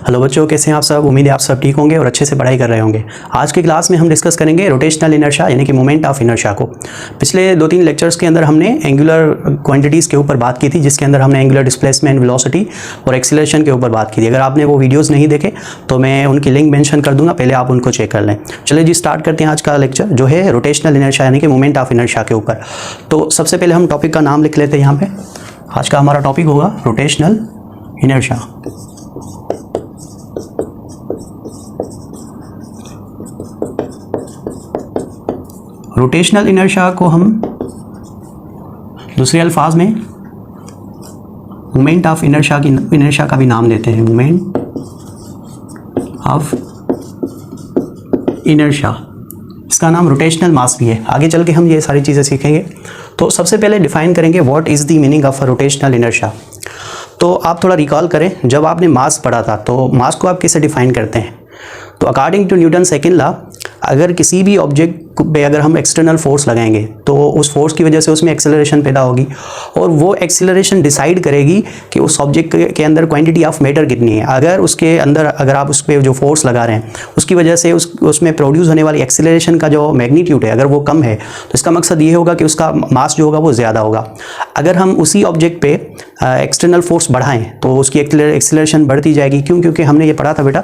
Hello बच्चों, कैसे हैं आप सब। उम्मीद है आप सब ठीक होंगे और अच्छे से पढ़ाई कर रहे होंगे। आज की क्लास में हम डिस्कस करेंगे रोटेशनल इनर्शिया यानी कि मोमेंट ऑफ इनर्शिया को। पिछले 2-3 लेक्चर्स के अंदर हमने एंगुलर क्वांटिटीज़ के ऊपर बात की थी, जिसके अंदर हमने एंगुलर डिस्प्लेसमेंट, वेलोसिटी और एक्सीलरेशन के ऊपर बात की थी। अगर आपने वो वीडियोज़ नहीं देखे तो मैं उनकी लिंक मेंशन कर दूंगा, पहले आप उनको चेक कर लें। चलिए जी, स्टार्ट करते हैं आज का लेक्चर जो है रोटेशनल इनर्शिया यानी कि मोमेंट ऑफ इनर्शिया के ऊपर। तो सबसे पहले हम टॉपिक का नाम लिख लेते हैं यहाँ पे। आज का हमारा टॉपिक होगा रोटेशनल इनर्शिया। रोटेशनल इनर्शिया को हम दूसरे अल्फाज में मोमेंट ऑफ इनर्शिया का भी नाम देते हैं, मोमेंट ऑफ इनर्शिया। इसका नाम रोटेशनल मास भी है। आगे चल के हम ये सारी चीज़ें सीखेंगे। तो सबसे पहले डिफाइन करेंगे what is the meaning of a rotational inertia. तो आप थोड़ा रिकॉल करें, जब आपने मास पढ़ा था तो मास को आप कैसे डिफाइन करते हैं। तो according to Newton second law, अगर किसी भी ऑब्जेक्ट पे अगर हम एक्सटर्नल फोर्स लगाएंगे तो उस फोर्स की वजह से उसमें एक्सेलरेशन पैदा होगी, और वो एक्सेलरेशन डिसाइड करेगी कि उस ऑब्जेक्ट के अंदर क्वांटिटी ऑफ मैटर कितनी है। अगर उसके अंदर अगर आप उस पर जो फोर्स लगा रहे हैं उसकी वजह से उसमें प्रोड्यूस होने वाली एक्सेलरेशन का जो मैग्नीट्यूड है अगर वो कम है, तो इसका मकसद ये होगा कि उसका मास जो होगा वो ज़्यादा होगा। अगर हम उसी ऑब्जेक्ट पे एक्सटर्नल फोर्स बढ़ाएं तो उसकी एक्सेलरेशन बढ़ती जाएगी। क्यों? क्योंकि हमने ये पढ़ा था बेटा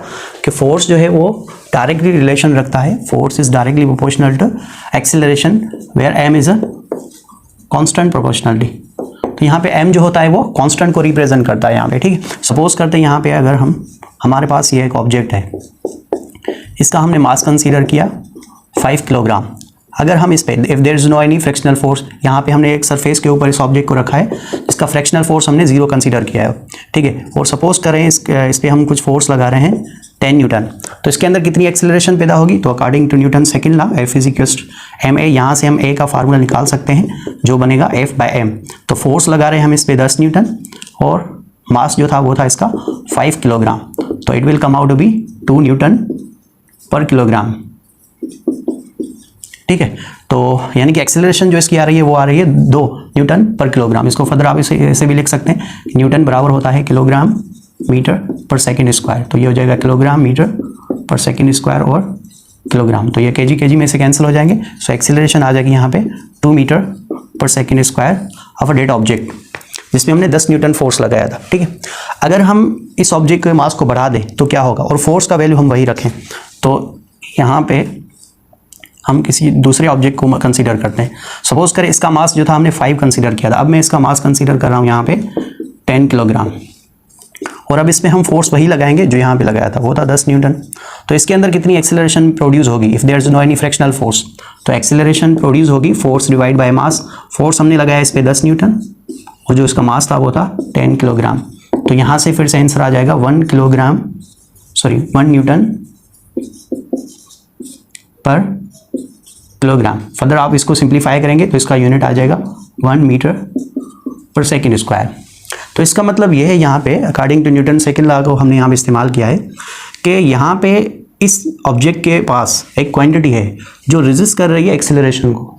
कि फोर्स जो है वो डायरेक्टली रिलेशन रखता है। Force is directly proportional to acceleration where m is a constant proportionality. तो यहाँ पे m जो होता है वो कांस्टेंट को रिप्रेजेंट करता है यहाँ पे, ठीक है। सपोज करते हैं यहाँ पे अगर हमारे पास ये एक ऑब्जेक्ट है, इसका हमने मास कंसीडर किया 5 किलोग्राम। अगर हम इस पे if there is no any frictional force, यहाँ पे हमने एक सरफेस के ऊपर इस ऑब्जेक्ट को रखा है जिसका फ्रिक्शनल फोर्स हमने 0 कंसीडर किया है, ठीक है। और सपोज करें इस पे हम कुछ फोर्स लगा रहे हैं 10 न्यूटन, तो इसके अंदर कितनी एक्सेलरेशन पैदा होगी। तो according to Newton second law F is equals to ma, यहाँ से हम a का फार्मूला निकाल सकते हैं जो बनेगा F/m। तो फोर्स लगा रहे हैं हम इस पे 10 न्यूटन और मास जो था वो था इसका 5 किलोग्राम। तो it will come out to be 2 newton per kilogram, ठीक है। तो यानी कि एक्सेलरेशन जो इसकी आ रही है वो आ रही है 2 न्यूटन पर किलोग्राम। इसको फर्दर आप इसे भी लिख सकते हैं, न्यूटन बराबर होता है किलोग्राम मीटर पर सेकंड स्क्वायर। तो ये हो जाएगा किलोग्राम मीटर पर सेकंड स्क्वायर और किलोग्राम। तो ये केजी में से कैंसिल हो जाएंगे। सो एक्सेलरेशन आ जाएगी यहाँ पे 2 मीटर पर second square of a dead object जिसमें हमने 10 न्यूटन फोर्स लगाया था, ठीक है। अगर हम इस ऑब्जेक्ट के मास को बढ़ा दें तो क्या होगा, और फोर्स का वैल्यू हम वही रखें, तो यहाँ पे हम किसी दूसरे ऑब्जेक्ट को कंसीडर करते हैं। सपोज करें इसका मास जो था हमने 5 कंसीडर किया था, अब मैं इसका मास कंसीडर कर रहा हूँ यहाँ पे 10 किलोग्राम, और अब इसमें हम फोर्स वही लगाएंगे जो यहाँ पे लगाया था, वो था 10 न्यूटन। तो इसके अंदर कितनी एक्सेलरेशन प्रोड्यूस होगी if there is no any fractional force. तो एक्सेलरेशन प्रोड्यूस होगी force divide by mass. Force हमने लगाया इस पे 10 न्यूटन और जो इसका मास था वो था 10 किलोग्राम। तो यहाँ से फिर से आंसर आ जाएगा 1 न्यूटन पर किलोग्राम। फर्दर आप इसको सिंप्लीफाई करेंगे तो इसका यूनिट आ जाएगा 1 मीटर पर सेकंड स्क्वायर। तो इसका मतलब ये है यहाँ पे according to Newton second law को हमने यहाँ पे इस्तेमाल किया है कि यहाँ पे इस ऑब्जेक्ट के पास एक क्वांटिटी है जो रेजिस्ट कर रही है एक्सेलरेशन को।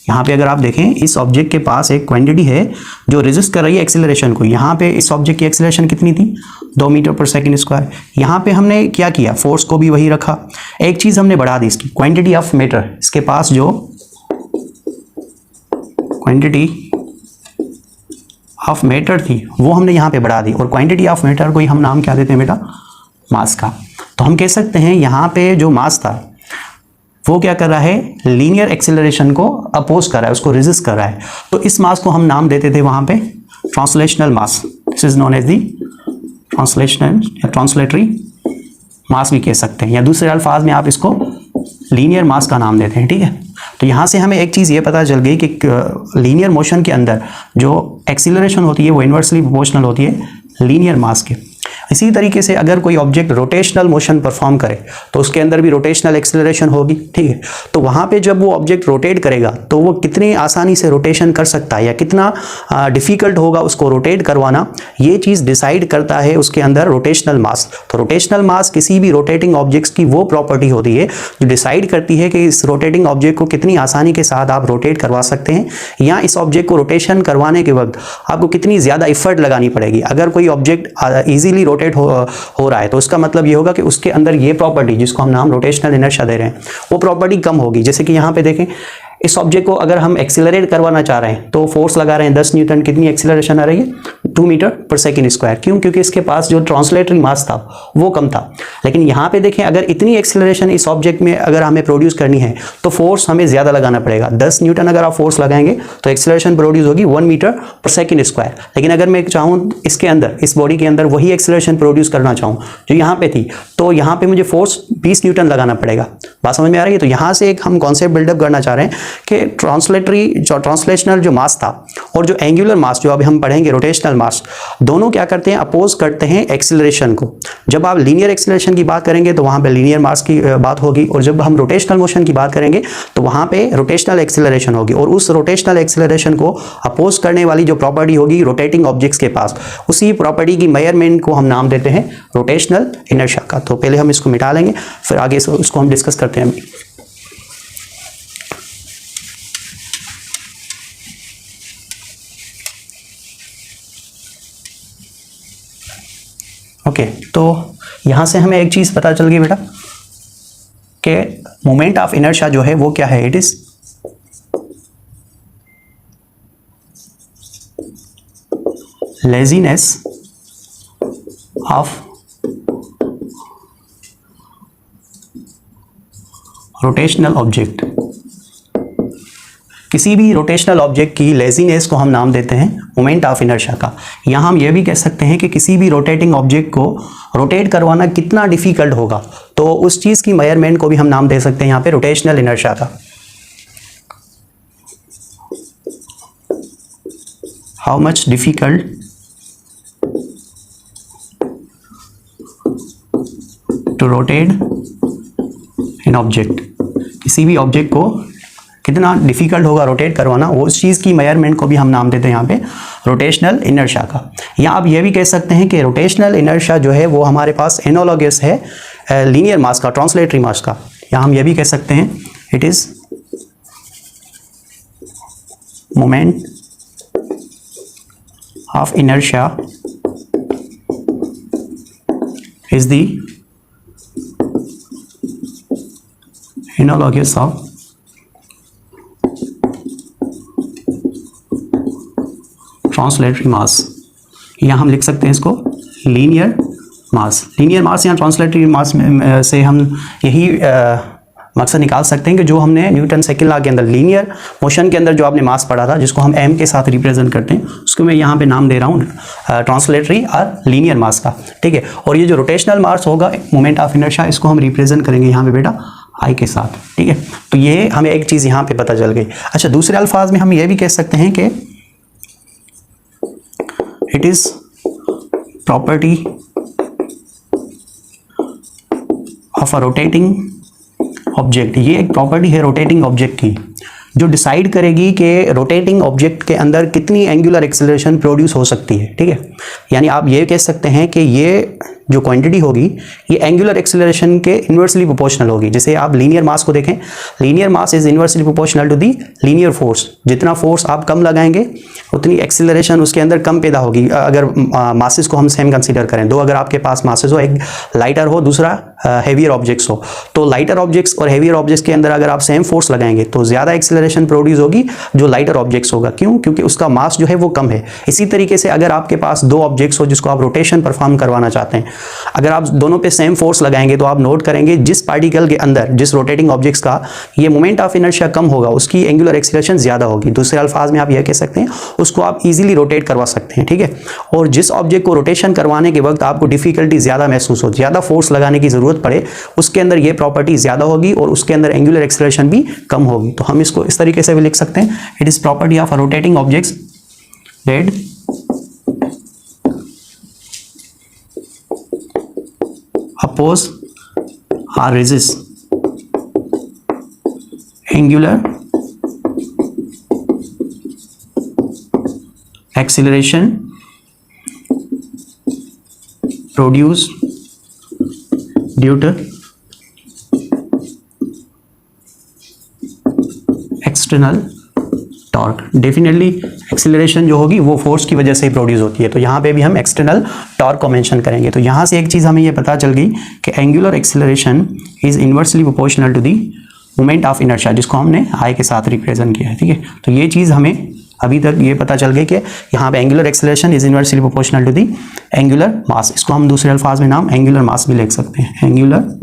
यहाँ पे अगर आप देखें इस ऑब्जेक्ट के पास एक क्वांटिटी है जो रेजिस्ट कर रही है एक्सेलरेशन को। यहाँ पे इस ऑब्जेक्ट की एक्सेलरेशन कितनी थी, 2 मीटर पर सेकंड स्क्वायर। यहाँ पे हमने क्या किया, फोर्स को भी वही रखा, एक चीज़ हमने बढ़ा दी, इसकी क्वांटिटी ऑफ मैटर। इसके पास जो क्वांटिटी ऑफ मैटर थी वो हमने यहाँ पे बढ़ा दी, और क्वांटिटी ऑफ मैटर को ही हम नाम क्या देते हैं बेटा, मास का। तो हम कह सकते हैं यहाँ पे जो मास था वो क्या कर रहा है, लीनियर एक्सेलरेशन को अपोज कर रहा है, उसको रेजिस्ट कर रहा है। तो इस मास को हम नाम देते थे वहाँ पे translational mass. This is known as the translational या ट्रांसलेटरी मास भी कह सकते हैं, या दूसरे अल्फाज में आप इसको लीनियर मास का नाम देते हैं, ठीक है। तो यहाँ से हमें एक चीज़ ये पता चल गई कि लीनियर मोशन के अंदर जो एक्सीलरेशन होती है वो इन्वर्सली प्रोपोर्शनल होती है लीनियर मास के। इसी तरीके से अगर कोई ऑब्जेक्ट रोटेशनल मोशन परफॉर्म करे तो उसके अंदर भी रोटेशनल एक्सेलरेशन होगी, ठीक है। तो वहाँ पे जब वो ऑब्जेक्ट रोटेट करेगा तो वो कितनी आसानी से रोटेशन कर सकता है या कितना डिफ़िकल्ट होगा उसको रोटेट करवाना, ये चीज़ डिसाइड करता है उसके अंदर रोटेशनल मास। तो रोटेशनल मास किसी भी रोटेटिंग ऑब्जेक्ट्स की वो प्रॉपर्टी होती है जो डिसाइड करती है कि इस रोटेटिंग ऑब्जेक्ट को कितनी आसानी के साथ आप रोटेट करवा सकते हैं, या इस ऑब्जेक्ट को रोटेशन करवाने के वक्त आपको कितनी ज़्यादा इफर्ट लगानी पड़ेगी। अगर कोई ऑब्जेक्ट ईजिली रोटेट हो रहा है, तो उसका मतलब ये होगा कि उसके अंदर ये प्रॉपर्टी जिसको हम नाम रोटेशनल इनर्शिया दे रहे हैं वो प्रॉपर्टी कम होगी। जैसे कि यहाँ पे देखें, इस ऑब्जेक्ट को अगर हम एक्सीलरेट करवाना चाह रहे हैं तो फोर्स लगा रहे हैं 10 न्यूटन, कितनी एक्सीलरेशन आ रही है 2 मीटर पर सेकेंड स्क्वायर। क्यों? क्योंकि इसके पास जो ट्रांसलेटरी मास था वो कम था। लेकिन यहाँ पे देखें, अगर इतनी एक्सीलरेशन इस ऑब्जेक्ट में अगर हमें प्रोड्यूस करनी है तो फोर्स हमें ज़्यादा लगाना पड़ेगा। 10 न्यूटन अगर आप फोर्स लगाएंगे तो एक्सीलरेशन प्रोड्यूस होगी 1 मीटर पर सेकेंड स्क्वायर। लेकिन अगर मैं चाहूँ इसके अंदर, इस बॉडी के अंदर वही एक्सीलरेशन प्रोड्यूस करना चाहूँ जो यहाँ पे थी, तो यहाँ पे मुझे फोर्स 20 न्यूटन लगाना पड़ेगा। बात समझ में आ रही है? तो यहाँ से एक हम कॉन्सेप्ट बिल्डअप करना चाह रहे हैं कि ट्रांसलेशनल जो मास था और जो एंगुलर मास जो अभी हम पढ़ेंगे रोटेशनल मास, दोनों क्या करते हैं, अपोज करते हैं एक्सीलरेशन को। जब आप लीनियर एक्सीलरेशन की बात करेंगे तो वहां पे लीनियर मास की बात होगी, और जब हम रोटेशनल मोशन की बात करेंगे तो वहां पे रोटेशनल एक्सीलरेशन होगी। और उस रोटेशनल एक्सीलरेशन को अपोज करने वाली जो प्रॉपर्टी होगी रोटेटिंग ऑब्जेक्ट्स के पास, उसी प्रॉपर्टी की मेजरमेंट को हम नाम देते हैं रोटेशनल इनर्शिया का। तो पहले हम इसको मिटा लेंगे, फिर आगे इसको हम डिस्कस करते हैं। ओके, तो यहां से हमें एक चीज पता चल गई बेटा कि मोमेंट ऑफ इनर्शिया जो है वो क्या है, it is laziness of rotational object. किसी भी रोटेशनल ऑब्जेक्ट की लेजीनेस को हम नाम देते हैं मोमेंट ऑफ इनर्शिया का। यहाँ हम यह भी कह सकते हैं कि किसी भी रोटेटिंग ऑब्जेक्ट को रोटेट करवाना कितना डिफिकल्ट होगा, तो उस चीज़ की मेजरमेंट को भी हम नाम दे सकते हैं यहाँ पे रोटेशनल इनर्शिया का। How much difficult to rotate an object, किसी भी ऑब्जेक्ट को कितना डिफिकल्ट होगा रोटेट करवाना, वो उस चीज़ की मेजरमेंट को भी हम नाम देते हैं यहाँ पे रोटेशनल इनर्शिया का। या आप ये भी कह सकते हैं कि रोटेशनल इनर्शिया जो है वो हमारे पास एनालॉगस है लीनियर मास का, ट्रांसलेटरी मास का। या हम ये भी कह सकते हैं it is moment of inertia is the analogous of translatory mass, या हम लिख सकते हैं इसको लीनियर मास। लीनियर मास या ट्रांसलेटरी मास में से हम यही मकसद निकाल सकते हैं कि जो हमने न्यूटन सेकंड लॉ के अंदर लीनियर मोशन के अंदर जो आपने मास पढ़ा था, जिसको हम m के साथ रिप्रेजेंट करते हैं, उसको मैं यहाँ पे नाम दे रहा हूँ ट्रांसलेटरी और लीनियर मास का। ठीक है, और ये जो रोटेशनल मास होगा मोमेंट ऑफ इनर्शिया, इसको हम रिप्रेजेंट करेंगे यहाँ पे बेटा I के साथ। ठीक है, तो ये हमें एक चीज़ यहाँ पे पता चल गई। अच्छा, दूसरे अल्फाज में हम ये भी कह सकते हैं कि it is property of a rotating object. ये एक प्रॉपर्टी है रोटेटिंग ऑब्जेक्ट की जो डिसाइड करेगी कि रोटेटिंग ऑब्जेक्ट के अंदर कितनी एंगुलर एक्सीलरेशन प्रोड्यूस हो सकती है। ठीक है, यानी आप ये कह सकते हैं कि ये जो क्वांटिटी होगी ये एंगुलर एक्सीलरेशन के इन्वर्सली प्रोपोर्शनल होगी। जैसे आप लीनियर मास को देखें, linear mass is inversely proportional to the linear force. जितना फोर्स आप कम लगाएंगे उतनी एक्सीलरेशन उसके अंदर कम पैदा होगी। अगर मासेस को हम सेम कंसीडर करें, दो अगर आपके पास मासेस हो, एक लाइटर हो दूसरा हेवियर ऑब्जेक्ट्स हो, तो लाइटर ऑब्जेक्ट्स और हेवियर ऑब्जेक्ट्स के अंदर अगर आप सेम फोर्स लगाएंगे तो ज़्यादा एक्सीलरेशन प्रोड्यूस होगी जो लाइटर ऑब्जेक्ट्स होगा। क्यों? क्योंकि उसका मास जो है वो कम है। इसी तरीके से अगर आपके पास दो ऑब्जेक्ट्स हो जिसको आप रोटेशन परफॉर्म करवाना चाहते हैं, अगर आप दोनों पे सेम फोर्स लगाएंगे तो आप नोट करेंगे जिस पार्टिकल के अंदर, जिस रोटेटिंग ऑब्जेक्ट्स का ये मोमेंट ऑफ इनर्शिया कम होगा उसकी एंगुलर एक्सीलरेशन ज़्यादा होगी। दूसरे अल्फाज में आप यह कह सकते हैं उसको आप इजीली रोटेट करवा सकते हैं। ठीक है, और जिस ऑब्जेक्ट को रोटेशन करवाने के वक्त आपको डिफिकल्टी ज़्यादा महसूस हो, ज़्यादा फोर्स लगाने की ज़रूरत पड़े, उसके अंदर ये प्रॉपर्टी ज़्यादा होगी और उसके अंदर एंगुलर एक्सीलरेशन भी कम होगी। तो हम इसको इस तरीके से भी लिख सकते हैं, it is property of a rotating objects that oppose or resist angular acceleration produced due to external torque। Definitely acceleration जो होगी वो फोर्स की वजह से ही प्रोड्यूस होती है। तो यहाँ पे भी हम एक्सटर्नल टॉर्क को मेंशन करेंगे। तो यहाँ से एक चीज़ हमें ये पता चल गई कि angular acceleration is inversely proportional to the moment of inertia, जिसको हमने आई के साथ रिप्रेजेंट किया है। ठीक है, तो ये चीज़ हमें अभी तक ये पता चल गई कि यहाँ पे angular acceleration is inversely proportional to the angular mass. इसको हम दूसरे अल्फाज में नाम एंगुलर मास भी लिख सकते हैं, एंगुलर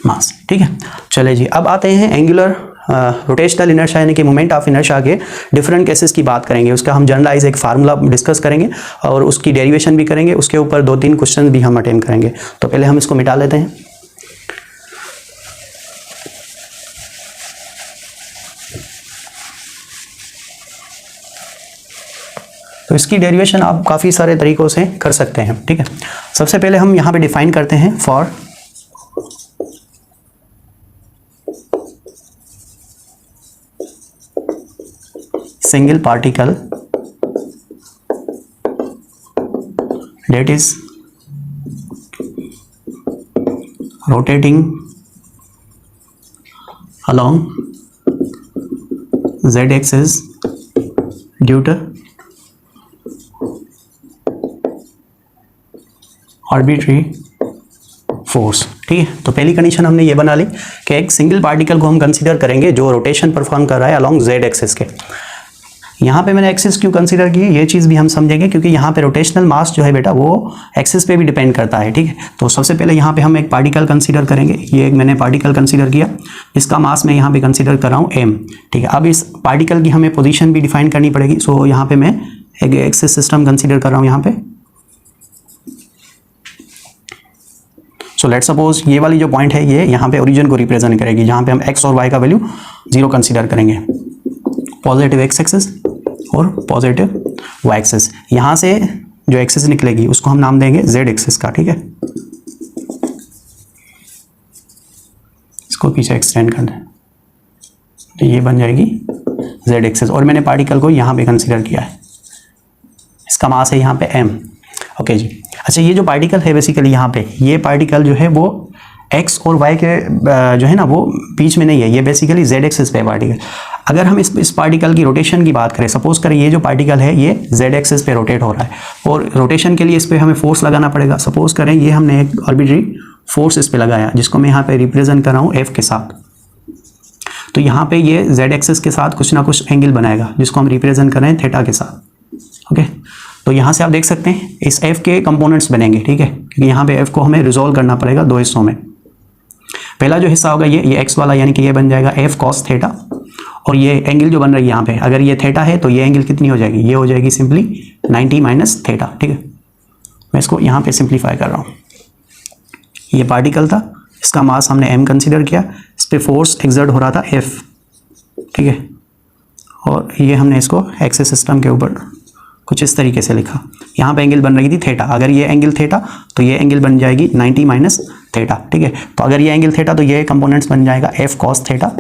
मास। ठीक है, चले जी, अब आते हैं एंगुलर रोटेशनल इनर्शिया यानी कि मोमेंट ऑफ इनर्शिया के डिफरेंट केसेस की बात करेंगे। उसका हम जनरलाइज एक फार्मूला डिस्कस करेंगे और उसकी डेरिवेशन भी करेंगे। उसके ऊपर 2-3 क्वेश्चन भी हम अटेम्प्ट करेंगे। तो पहले हम इसको मिटा लेते हैं। तो इसकी डेरिवेशन आप काफ़ी सारे तरीक़ों से कर सकते हैं। ठीक है, सबसे पहले हम यहाँ पे डिफाइन करते हैं for single particle that is rotating along z-axis due to arbitrary force. ठीक है, तो पहली कंडीशन हमने ये बना ली कि एक सिंगल पार्टिकल को हम कंसीडर करेंगे जो रोटेशन परफॉर्म कर रहा है अलोंग जेड एक्सिस के। यहाँ पे मैंने एक्सिस क्यों कंसीडर की ये चीज़ भी हम समझेंगे, क्योंकि यहाँ पे रोटेशनल मास जो है बेटा वो एक्सिस पे भी डिपेंड करता है। ठीक है, तो सबसे पहले यहाँ पे हम एक पार्टिकल कंसीडर करेंगे। ये एक मैंने पार्टिकल कंसीडर किया, इसका मास मैं यहाँ पे कंसीडर कर रहा हूँ m। ठीक है, अब इस पार्टिकल की हमें पोजीशन भी डिफाइन करनी पड़ेगी। सो यहाँ पे मैं एक एक्सिस सिस्टम कंसीडर कर रहा हूँ यहाँ पे। सो लेट्स सपोज ये वाली जो पॉइंट है ये यहाँ पे ओरिजिन को रिप्रेजेंट करेगी, जहाँ पे हम x और y का वैल्यू 0 कंसीडर करेंगे, पॉजिटिव x एक्सिस और पॉजिटिव y एक्सिस। यहाँ से जो एक्सिस निकलेगी उसको हम नाम देंगे z एक्सिस का। ठीक है, इसको पीछे एक्सटेंड कर दें तो ये बन जाएगी z एक्सिस। और मैंने पार्टिकल को यहाँ पे कंसीडर किया है, इसका मास है यहाँ पे m। ओके जी, अच्छा ये जो पार्टिकल है बेसिकली यहाँ पे ये पार्टिकल जो है वो x और y के जो है ना वो बीच में नहीं है, ये बेसिकली z एक्सिस पे है पार्टिकल। अगर हम इस पार्टिकल की रोटेशन की बात करें, सपोज करें ये जो पार्टिकल है ये z एक्सिस पे रोटेट हो रहा है और रोटेशन के लिए इस पर हमें फोर्स लगाना पड़ेगा। सपोज करें ये हमने एक आर्बिट्री फोर्स इस पर लगाया जिसको मैं यहाँ पे रिप्रेजेंट कर रहा हूँ f के साथ। तो यहाँ पे ये z एक्सिस के साथ कुछ ना कुछ एंगल बनाएगा जिसको हम रिप्रेजेंट कर रहे हैं थीटा के साथ। ओके, तो यहाँ से आप देख सकते हैं इस f के कंपोनेंट्स बनेंगे। ठीक है, क्योंकि यहाँ पे f को हमें रिजोल्व करना पड़ेगा 2 हिस्सों में। पहला जो हिस्सा होगा ये x वाला, यानी कि ये बन जाएगा f cos थीटा, और ये एंगल जो बन रही है यहाँ पे अगर ये थीटा है तो ये एंगल कितनी हो जाएगी, ये हो जाएगी सिंपली 90 माइनस थीटा। ठीक है, मैं इसको यहाँ पे सिंप्लीफाई कर रहा हूँ। ये पार्टिकल था, इसका मास हमने m कंसिडर किया, इस पर फोर्स एक्सर्ट हो रहा था f। ठीक है, और ये हमने इसको एक्सिस सिस्टम के ऊपर कुछ इस तरीके से लिखा। यहाँ पे एंगल बन रही थी थीटा, अगर ये एंगल थीटा तो ये एंगल बन जाएगी 90 माइनस थीटा। ठीक है, तो अगर ये एंगल थीटा तो ये कंपोनेंट्स बन जाएगा f cos थीटा,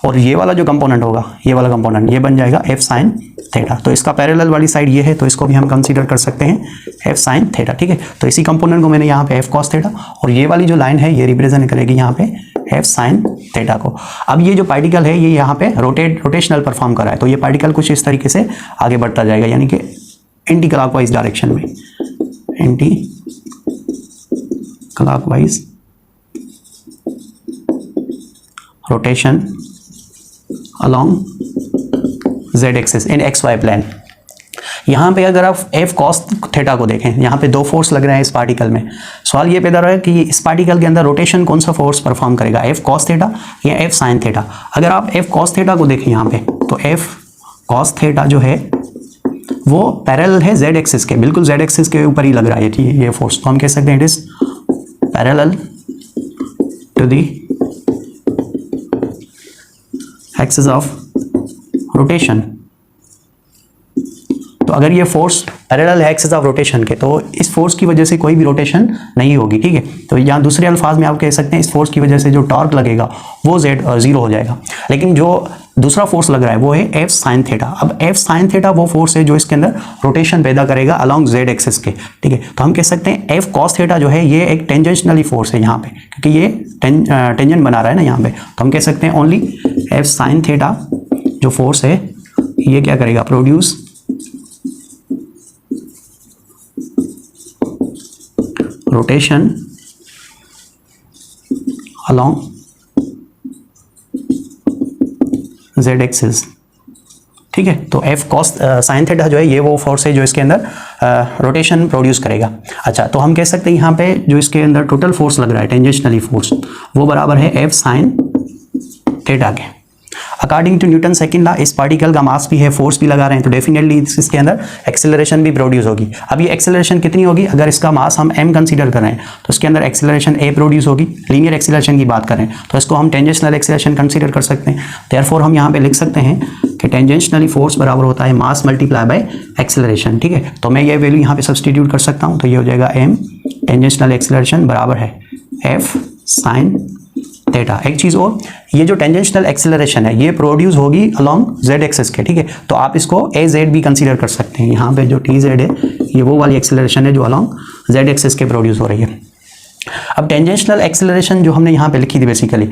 और ये वाला जो कंपोनेंट होगा ये वाला कंपोनेंट ये बन जाएगा f sin थीटा। तो इसका पैरेलल वाली साइड ये है तो इसको भी हम कंसीडर कर सकते हैं f sin थीटा। ठीक है, तो इसी कंपोनेंट को मैंने यहाँ पे f cos थीटा, और ये वाली जो लाइन है ये रिप्रेजेंट करेगी यहाँ पे f sin थीटा को। अब ये जो पार्टिकल है ये यहाँ पे रोटेशनल परफॉर्म कर रहा है, तो ये पार्टिकल कुछ इस तरीके से आगे बढ़ता जाएगा, यानी कि एंटी क्लॉकवाइज डायरेक्शन में, anti clockwise rotation along z axis in xy plane. यहाँ पे अगर आप f cos थीटा को देखें, यहाँ पे 2 फोर्स लग रहे हैं इस पार्टिकल में। सवाल ये पैदा रहा है कि इस पार्टिकल के अंदर रोटेशन कौन सा फोर्स परफॉर्म करेगा, f cos थीटा या f sin थीटा। अगर आप f cos थीटा को देखें यहाँ पे तो f cos थीटा जो है वो पैरेलल है z एक्सिस के, बिल्कुल z एक्सिस के ऊपर ही लग रहा है ये फोर्स। तो हम कह सकते हैं it is parallel to the axis of rotation. तो अगर ये फोर्स पैरेलल है एक्सिस ऑफ रोटेशन के तो इस फोर्स की वजह से कोई भी रोटेशन नहीं होगी। ठीक है, तो यहाँ दूसरे अल्फाज में आप कह सकते हैं इस फोर्स की वजह से जो टॉर्क लगेगा वो z0 हो जाएगा। लेकिन जो दूसरा फोर्स लग रहा है वो है f sin थीटा। अब f sin थीटा वो फोर्स है जो इसके अंदर रोटेशन पैदा करेगा अलोंग z एक्सिस के। ठीक है, तो हम कह सकते हैं f cos थीटा जो है ये एक टेंजेंशनली फोर्स है यहाँ पे, क्योंकि ये टेंजेंट बना रहा है ना यहाँ पे। तो हम कह सकते हैं ओनली f sin थीटा जो फोर्स है ये क्या करेगा, produce rotation along z axis. ठीक है, तो F cos साइन थीटा जो है ये वो फोर्स है जो इसके अंदर रोटेशन प्रोड्यूस करेगा। अच्छा, तो हम कह सकते हैं यहाँ पे जो इसके अंदर टोटल फोर्स लग रहा है, टेंजेंशनली फोर्स, वो बराबर है F साइन थीटा के। According to Newton second law इस पार्टिकल का मास भी है, फोर्स भी लगा रहे हैं, तो डेफिनेटली इसके अंदर एक्सेलरेशन भी प्रोड्यूस होगी। अब ये एक्सेलरेशन कितनी होगी, अगर इसका मास हम m कंसीडर कर रहे हैं तो इसके अंदर एक्सेलरेशन a प्रोड्यूस होगी। लीनियर एक्सेलरेशन की बात करें तो इसको हम टेंजेंशनल एक्सेलरेशन कंसीडर कर सकते हैं। देयरफॉर हम यहाँ पे लिख सकते हैं कि टेंजेंशनली फोर्स बराबर होता है मास मल्टीप्लाई बाय एक्सेलरेशन। ठीक है, तो मैं ये वैल्यू यहाँ पे सब्सटीट्यूट कर सकता हूँ, तो ये हो जाएगा m टेंजेंशनल एक्सेलरेशन बराबर है F साइन थीटा। एक चीज और, ये जो टेंजेंशनल एक्सेलरेशन है ये प्रोड्यूस होगी अलोंग z एक्सिस के। ठीक है, तो आप इसको az भी कंसीडर कर सकते हैं। यहाँ पे जो tz है ये वो वाली एक्सेलरेशन है जो अलोंग z एक्सिस के प्रोड्यूस हो रही है। अब टेंजेंशनल एक्सेलरेशन जो हमने यहाँ पे लिखी थी बेसिकली,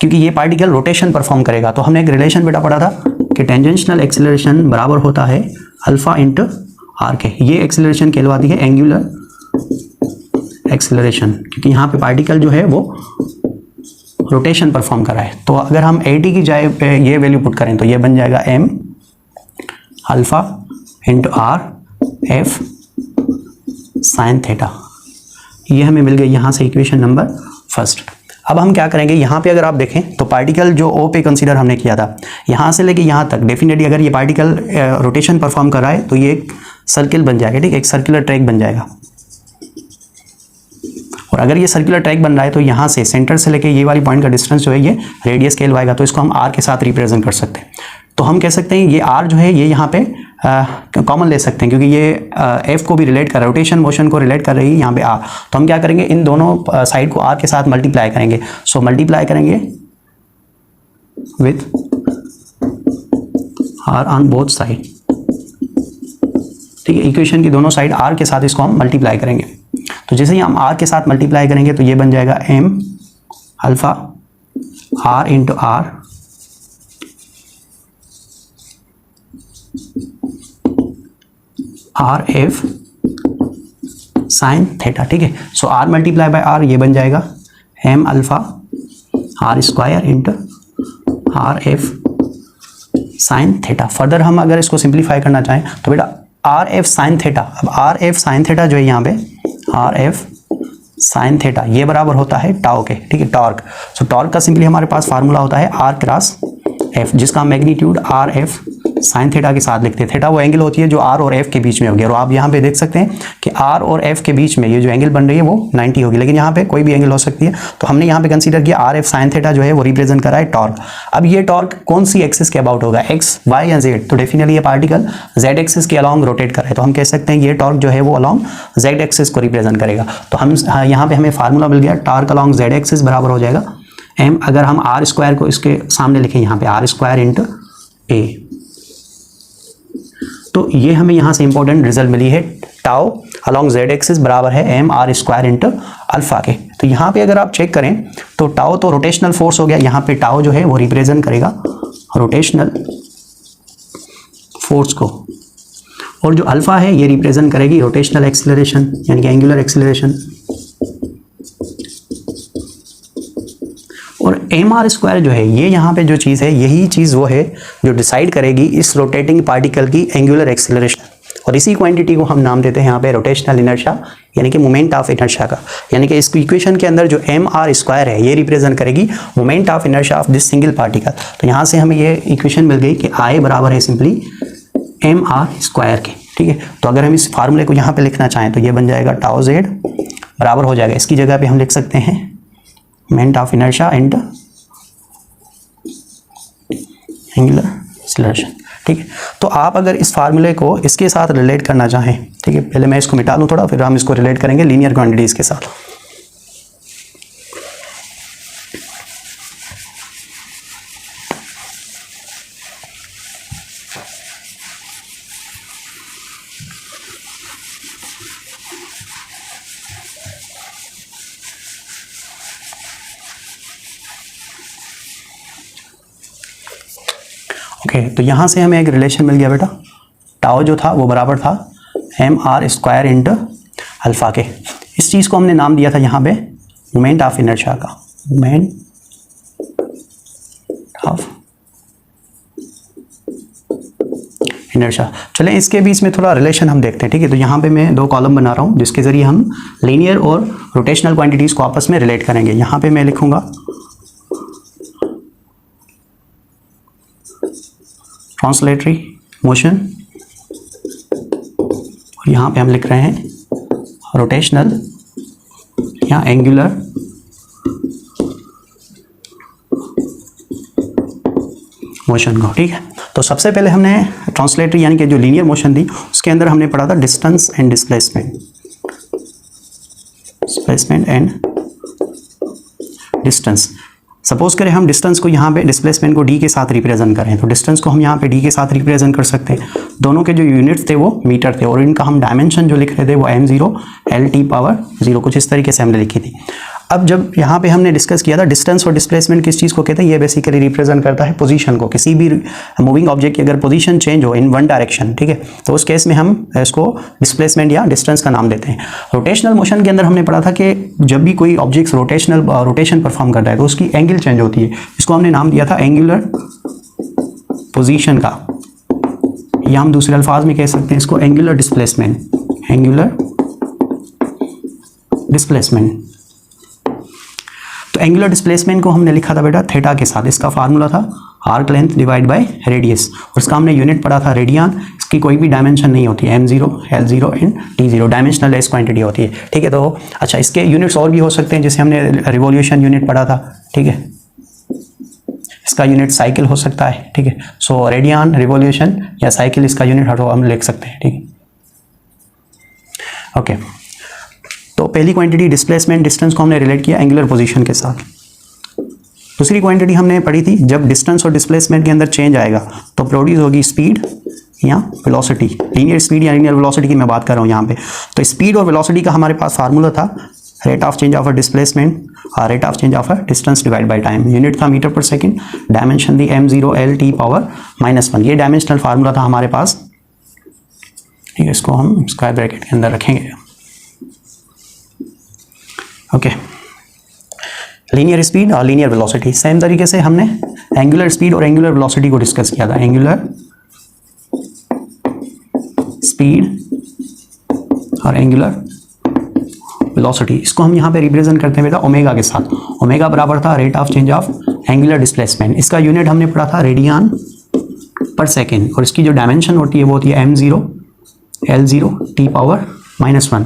क्योंकि ये पार्टिकल रोटेशन परफॉर्म करेगा, तो हमने एक रिलेशन बेटा पढ़ा था कि टेंजेंशनल एक्सेलरेशन बराबर होता है अल्फा इंटू आर के। ये एक्सेलरेशन कहलवाती है एंगुलर एक्सेलरेशन, क्योंकि यहाँ पे पार्टिकल जो है वो रोटेशन परफॉर्म कर रहा है। तो अगर हम 80 की जगह पे ये वैल्यू पुट करें तो ये बन जाएगा m alpha into R F sine theta. ये हमें मिल गई यहाँ से इक्वेशन नंबर फर्स्ट। अब हम क्या करेंगे, यहाँ पे अगर आप देखें तो पार्टिकल जो O पे कंसीडर हमने किया था, यहाँ से लेके यहाँ तक डेफिनेटली अगर ये पार्टिकल रोटेशन परफॉर्म कर रहा है तो ये एक सर्किल बन जाएगा। ठीक है, एक सर्कुलर ट्रैक बन जाएगा। और अगर ये सर्कुलर ट्रैक बन रहा है तो यहाँ से सेंटर से लेके ये वाली पॉइंट का डिस्टेंस जो है ये रेडियस कहलवाएगा, तो इसको हम r के साथ रिप्रेजेंट कर सकते हैं। तो हम कह सकते हैं ये r जो है ये यहाँ पे कॉमन ले सकते हैं, क्योंकि ये f को भी रिलेट कर रहा है, रोटेशन मोशन को रिलेट कर रही है यहाँ पे r। तो हम क्या करेंगे, इन दोनों साइड को r के साथ मल्टीप्लाई करेंगे। सो मल्टीप्लाई करेंगे with r on both side. ठीक है, इक्वेशन की दोनों साइड r के साथ इसको हम मल्टीप्लाई करेंगे। तो जैसे ही हम r के साथ मल्टीप्लाई करेंगे तो ये बन जाएगा m alpha r into R R F sine theta. ठीक है, so r multiply by r ये बन जाएगा m alpha r square into R F sine theta. Further हम अगर इसको सिंप्लीफाई करना चाहें तो बेटा आर एफ साइन थीटा, अब आर एफ साइन थीटा जो है यहाँ पे आर एफ साइन थीटा ये बराबर होता है टाउ के। ठीक है, टॉर्क। सो टॉर्क का सिंपली हमारे पास फार्मूला होता है आर क्रॉस एफ, जिसका magnitude are F sine theta के साथ लिखते हैं। थीटा वो एंगल होती है जो आर और एफ के बीच में होगी, और आप यहाँ पे देख सकते हैं कि आर और एफ के बीच में ये जो एंगल बन रही है वो 90 होगी, लेकिन यहाँ पे कोई भी एंगल हो सकती है। तो हमने यहाँ पे कंसीडर किया आर एफ साइन थीटा जो है वो रिप्रेजेंट करा है टॉर्क। अब ये टॉर्क कौन सी एक्सिस के अबाउट होगा, एक्स, वाई या जेड? तो डेफिनेटली ये पार्टिकल जेड एक्सिस के अलॉन्ग रोटेट कर रहा है, तो हम कह सकते हैं ये टॉर्क जो है वो अलॉन्ग जेड एक्सिस को रिप्रेजेंट करेगा। तो हम यहाँ पे हमें फार्मूला मिल गया, टॉर्क अलॉन्ग जेड एक्सिस बराबर हो जाएगा एम, अगर हम आर स्क्वायर को इसके सामने लिखें यहाँ पे आर स्क्वायर इंटू ए, तो ये हमें यहाँ से इंपॉर्टेंट रिजल्ट मिली है, टाउ अलॉन्ग जेड एक्सिस बराबर है M R square into alpha के। तो यहाँ पे अगर आप चेक करें तो टाउ तो रोटेशनल फोर्स हो गया, यहाँ पे टाउ जो है वो रिप्रेजेंट करेगा रोटेशनल फोर्स को, और जो अल्फा है ये रिप्रेजेंट करेगी रोटेशनल एक्सेलरेशन यानी कि एंगुलर एक्सेलरेशन। और एम आर स्क्वायर जो है ये यहाँ पे जो चीज़ है यही चीज़ वो है जो डिसाइड करेगी इस रोटेटिंग पार्टिकल की एंगुलर एक्सेलरेशन, और इसी क्वांटिटी को हम नाम देते हैं यहाँ पे रोटेशनल इनर्शिया यानी कि मोमेंट ऑफ इनर्शिया का। यानी कि इस इक्वेशन के अंदर जो एम आर स्क्वायर है ये रिप्रेजेंट करेगी moment of inertia of this single particle. तो यहाँ से हमें ये इक्वेशन मिल गई कि आई बराबर है सिंपली एम आर स्क्वायर के। ठीक है, तो अगर हम इस फार्मूले को यहाँ पे लिखना चाहें तो ये बन जाएगा टाउ जेड बराबर हो जाएगा, इसकी जगह पे हम लिख सकते हैं moment of inertia and angular acceleration. ठीक है, तो आप अगर इस फार्मूले को इसके साथ रिलेट करना चाहें, ठीक है, पहले मैं इसको मिटा लूँ थोड़ा, फिर हम इसको रिलेट करेंगे लीनियर क्वांटिटीज के साथ। ओके, तो यहाँ से हमें एक रिलेशन मिल गया बेटा, टाउ जो था वो बराबर था mr² इंटू अल्फा के। इस चीज़ को हमने नाम दिया था यहाँ पे मोमेंट ऑफ इनर्शिया का, मोमेंट ऑफ इनर्शिया। चलें इसके बीच में थोड़ा रिलेशन हम देखते हैं, ठीक है। तो यहाँ पे मैं दो कॉलम बना रहा हूँ जिसके ज़रिए हम लीनियर और रोटेशनल क्वांटिटीज़ को आपस में रिलेट करेंगे। यहाँ पे मैं लिखूँगा ट्रांसलेटरी मोशन और यहाँ पे हम लिख रहे हैं रोटेशनल या एंगुलर मोशन को, ठीक है। तो सबसे पहले हमने ट्रांसलेटरी यानी कि जो लीनियर मोशन थी उसके अंदर हमने पढ़ा था distance and displacement, displacement and distance. Suppose करें हम डिस्टेंस को यहाँ पे डिस्प्लेसमेंट को डी के साथ रिप्रेजेंट करें, तो डिस्टेंस को हम यहाँ पे डी के साथ रिप्रेजेंट कर सकते हैं। दोनों के जो यूनिट्स थे वो मीटर थे और इनका हम डायमेंशन जो लिख रहे थे वो m0 L/0 कुछ इस तरीके से हमने लिखी थी। अब जब यहाँ पे हमने डिस्कस किया था डिस्टेंस और डिस्प्लेसमेंट किस चीज़ को कहते हैं, ये बेसिकली रिप्रेजेंट करता है पोजीशन को। किसी भी मूविंग ऑब्जेक्ट की अगर पोजीशन चेंज हो इन वन डायरेक्शन, ठीक है, तो उस केस में हम इसको डिस्प्लेसमेंट या डिस्टेंस का नाम देते हैं। रोटेशनल मोशन के अंदर हमने पढ़ा था कि जब भी कोई ऑब्जेक्ट रोटेशन परफॉर्म करता है तो उसकी एंगल चेंज होती है। इसको हमने नाम दिया था एंगुलर पोजीशन का, या हम दूसरे अल्फाज में कह सकते हैं इसको एंगुलर डिस्प्लेसमेंट, एंगुलर डिस्प्लेसमेंट। तो एंगुलर डिस्प्लेसमेंट को हमने लिखा था बेटा थीटा के साथ। इसका फार्मूला था arc length divide by radius और इसका हमने यूनिट पढ़ा था रेडियन। इसकी कोई भी डायमेंशन नहीं होती है, m0 L0 and t0 dimensional less quantity होती है, ठीक है। तो अच्छा इसके यूनिट्स और भी हो सकते हैं, जैसे हमने रिवॉल्यूशन यूनिट पढ़ा था, ठीक है। इसका यूनिट साइकिल हो सकता है, ठीक है। सो रेडियन, रिवॉल्यूशन या साइकिल इसका यूनिट हम लिख सकते हैं, ठीक है। ओके, तो पहली क्वांटिटी डिस्प्लेसमेंट डिस्टेंस को हमने रिलेट किया एंगुलर पोजीशन के साथ। दूसरी क्वांटिटी हमने पढ़ी थी जब डिस्टेंस और डिस्प्लेसमेंट के अंदर चेंज आएगा तो प्रोड्यूस होगी स्पीड या वेलोसिटी। लीनियर स्पीड या लीनियर वेलोसिटी की मैं बात कर रहा हूँ यहाँ पे। तो स्पीड और वेलोसिटी का हमारे पास फार्मूला था rate of change of a displacement और rate of change of a distance divide by time. Unit था मीटर पर सेकंड, डायमेंशन थी m0 L/-1। ये डायमेंशनल फार्मूला था हमारे पास, ठीक है। इसको हम स्क्वायर ब्रैकेट के अंदर रखेंगे। ओके, लीनियर स्पीड और लीनियर वेलोसिटी। सेम तरीके से हमने एंगुलर स्पीड और एंगुलर वेलोसिटी को डिस्कस किया था। एंगुलर स्पीड और एंगुलर वेलोसिटी, इसको हम यहाँ पे रिप्रेजेंट करते हैं बेटा ओमेगा के साथ। ओमेगा बराबर था rate of change of angular displacement. इसका यूनिट हमने पढ़ा था रेडियन पर सेकेंड और इसकी जो डायमेंशन होती है वो होती है m0 L/-1,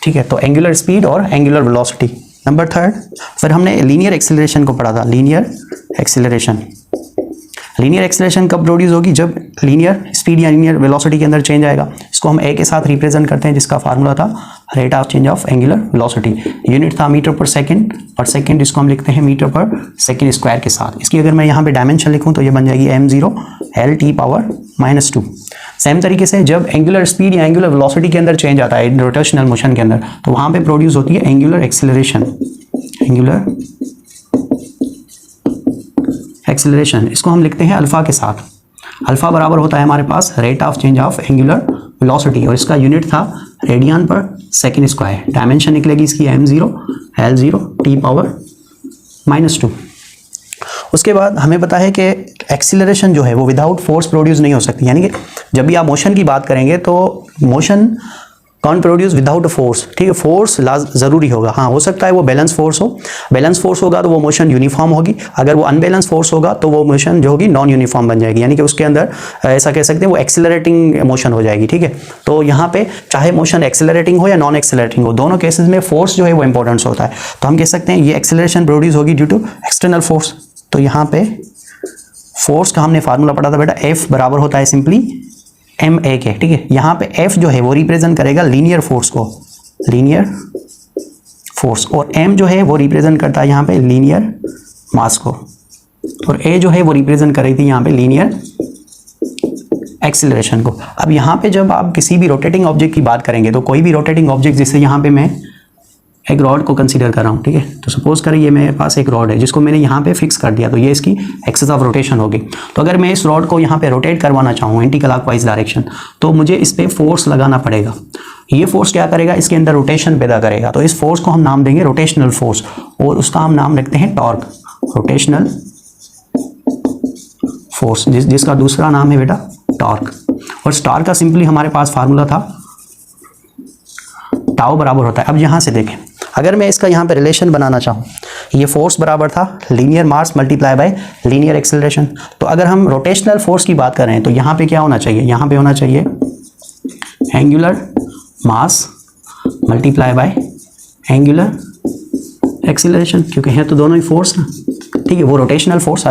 ठीक है। तो एंगुलर स्पीड और एंगुलर वेलोसिटी। नंबर थर्ड, फिर हमने लीनियर एक्सेलरेशन को पढ़ा था। लीनियर एक्सेलरेशन, लीनियर एक्सेलरेशन कब प्रोड्यूस होगी, जब लीनियर स्पीड या लीनियर वेलोसिटी के अंदर चेंज आएगा। इसको हम ए के साथ रिप्रेजेंट करते हैं जिसका फार्मूला था rate of change of angular velocity. Unit था मीटर पर सेकंड, इसको हम लिखते हैं मीटर पर सेकंड स्क्वायर के साथ। इसकी अगर मैं यहाँ पे डायमेंशन लिखूँ तो ये बन जाएगी m0 L/-2। सेम तरीके से जब एंगुलर स्पीड या एंगुलर वेलोसिटी के अंदर चेंज आता है रोटेशनल मोशन के अंदर तो वहाँ पे प्रोड्यूस होती है एंगुलर एक्सेलरेशन, एंगुलर एक्सेलरेशन। इसको हम लिखते हैं अल्फा के साथ। अल्फा बराबर होता है हमारे पास rate of change of angular velocity और इसका यूनिट था रेडियन पर सेकंड स्क्वायर। डायमेंशन निकलेगी इसकी m0 L/-2। उसके बाद हमें पता है कि एक्सीलरेशन जो है वो विदाउट फोर्स प्रोड्यूस नहीं हो सकती, यानी कि जब भी आप मोशन की बात करेंगे तो मोशन कौन प्रोड्यूस विदाउट फोर्स, ठीक है। फोर्स ज़रूरी होगा, हाँ हो सकता है वो बैलेंस फोर्स हो। बैलेंस फोर्स होगा तो वो मोशन यूनिफॉर्म होगी, अगर वो अनबैलेंस फोर्स होगा तो वो मोशन जो होगी नॉन यूनिफॉर्म बन जाएगी, यानी कि उसके अंदर ऐसा कह सकते हैं वो एक्सेलरेटिंग मोशन हो जाएगी, ठीक है। तो यहाँ पे चाहे मोशन एक्सेलरेटिंग हो या नॉन एक्सेलरेटिंग हो, दोनों केसेस में फोर्स जो है वो इंपॉर्टेंस होता है। तो हम कह सकते हैं ये एक्सेलरेशन प्रोड्यूस होगी ड्यू टू एक्सटर्नल फोर्स। तो यहाँ पे फोर्स का हमने फार्मूला पढ़ा था बेटा, F बराबर होता है सिंपली ma के, ठीक है। यहाँ पे F जो है वो रिप्रेजेंट करेगा लीनियर फोर्स को, लीनियर फोर्स, और m जो है वो रिप्रेजेंट करता है यहाँ पे लीनियर मास को, और a जो है वो रिप्रेजेंट कर रही थी यहाँ पे लीनियर एक्सेलरेशन को। अब यहाँ पे जब आप किसी भी रोटेटिंग ऑब्जेक्ट की बात करेंगे तो कोई भी रोटेटिंग ऑब्जेक्ट, जैसे यहाँ पे मैं एक रॉड को कंसीडर कर रहा हूँ, ठीक है। तो सपोज करें ये मेरे पास एक रॉड है जिसको मैंने यहाँ पे फिक्स कर दिया, तो ये इसकी एक्सिस ऑफ रोटेशन होगी। तो अगर मैं इस रॉड को यहाँ पे रोटेट करवाना चाहूँ एंटी क्लॉकवाइज डायरेक्शन, तो मुझे इस पर फोर्स लगाना पड़ेगा। ये फोर्स क्या करेगा, इसके अंदर रोटेशन पैदा करेगा। तो इस फोर्स को हम नाम देंगे रोटेशनल फोर्स, और उसका हम नाम रखते हैं टॉर्क, रोटेशनल फोर्स, जिसका दूसरा नाम है बेटा टॉर्क। और टॉर्क का सिंपली हमारे पास फार्मूला था टाउ बराबर होता है। अब यहाँ से देखें, अगर मैं इसका यहाँ पे रिलेशन बनाना चाहूँ, ये फोर्स बराबर था linear mass multiply by linear acceleration. तो अगर हम रोटेशनल फोर्स की बात कर रहे हैं तो यहाँ पे क्या होना चाहिए, यहाँ पे होना चाहिए angular mass multiply by angular acceleration, क्योंकि हैं तो दोनों ही फोर्स ना, ठीक है। वो रोटेशनल फोर्स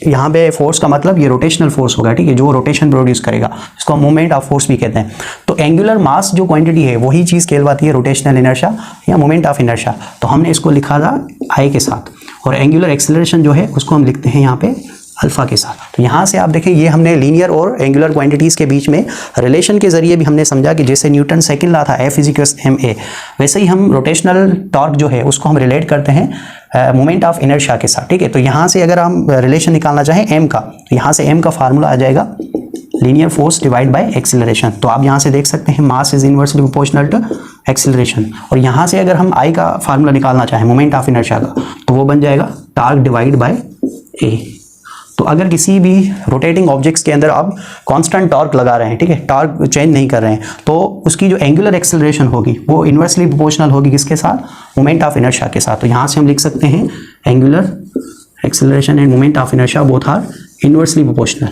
यहाँ पे फोर्स का मतलब ये रोटेशनल फोर्स होगा, ठीक है, जो रोटेशन प्रोड्यूस करेगा, इसको मोमेंट ऑफ फोर्स भी कहते हैं। तो एंगुलर मास जो क्वांटिटी है वही चीज़ कहलवाती है रोटेशनल इनर्शिया या मोमेंट ऑफ इनर्शिया। तो हमने इसको लिखा था आई के साथ, और एंगुलर एक्सेलरेशन जो है उसको हम लिखते हैं यहाँ पे अल्फा के साथ। तो यहाँ से आप देखें, ये हमने लीनियर और एंगुलर क्वांटिटीज़ के बीच में रिलेशन के जरिए भी हमने समझा कि जैसे न्यूटन सेकंड लॉ था F = ma, वैसे ही हम रोटेशनल टॉर्क जो है उसको हम रिलेट करते हैं मोमेंट ऑफ इनर्शिया के साथ, ठीक है। तो यहाँ से अगर हम रिलेशन निकालना चाहें m का, तो यहाँ से m का फार्मूला आ जाएगा linear force divide by acceleration. तो आप यहाँ से देख सकते हैं mass is inversely proportional to acceleration. और यहाँ से अगर हम I का फार्मूला निकालना चाहें मोमेंट ऑफ इनर्शिया का, तो वो बन जाएगा टॉर्क डिवाइड बाय a। तो अगर किसी भी रोटेटिंग ऑब्जेक्ट्स के अंदर आप कांस्टेंट टॉर्क लगा रहे हैं, ठीक है, टॉर्क चेंज नहीं कर रहे हैं, तो उसकी जो एंगुलर एक्सेलरेशन होगी वो इन्वर्सली प्रोपोर्शनल होगी किसके साथ, मोमेंट ऑफ इनर्शिया के साथ। तो यहाँ से हम लिख सकते हैं angular acceleration and moment of inertia both are inversely proportional.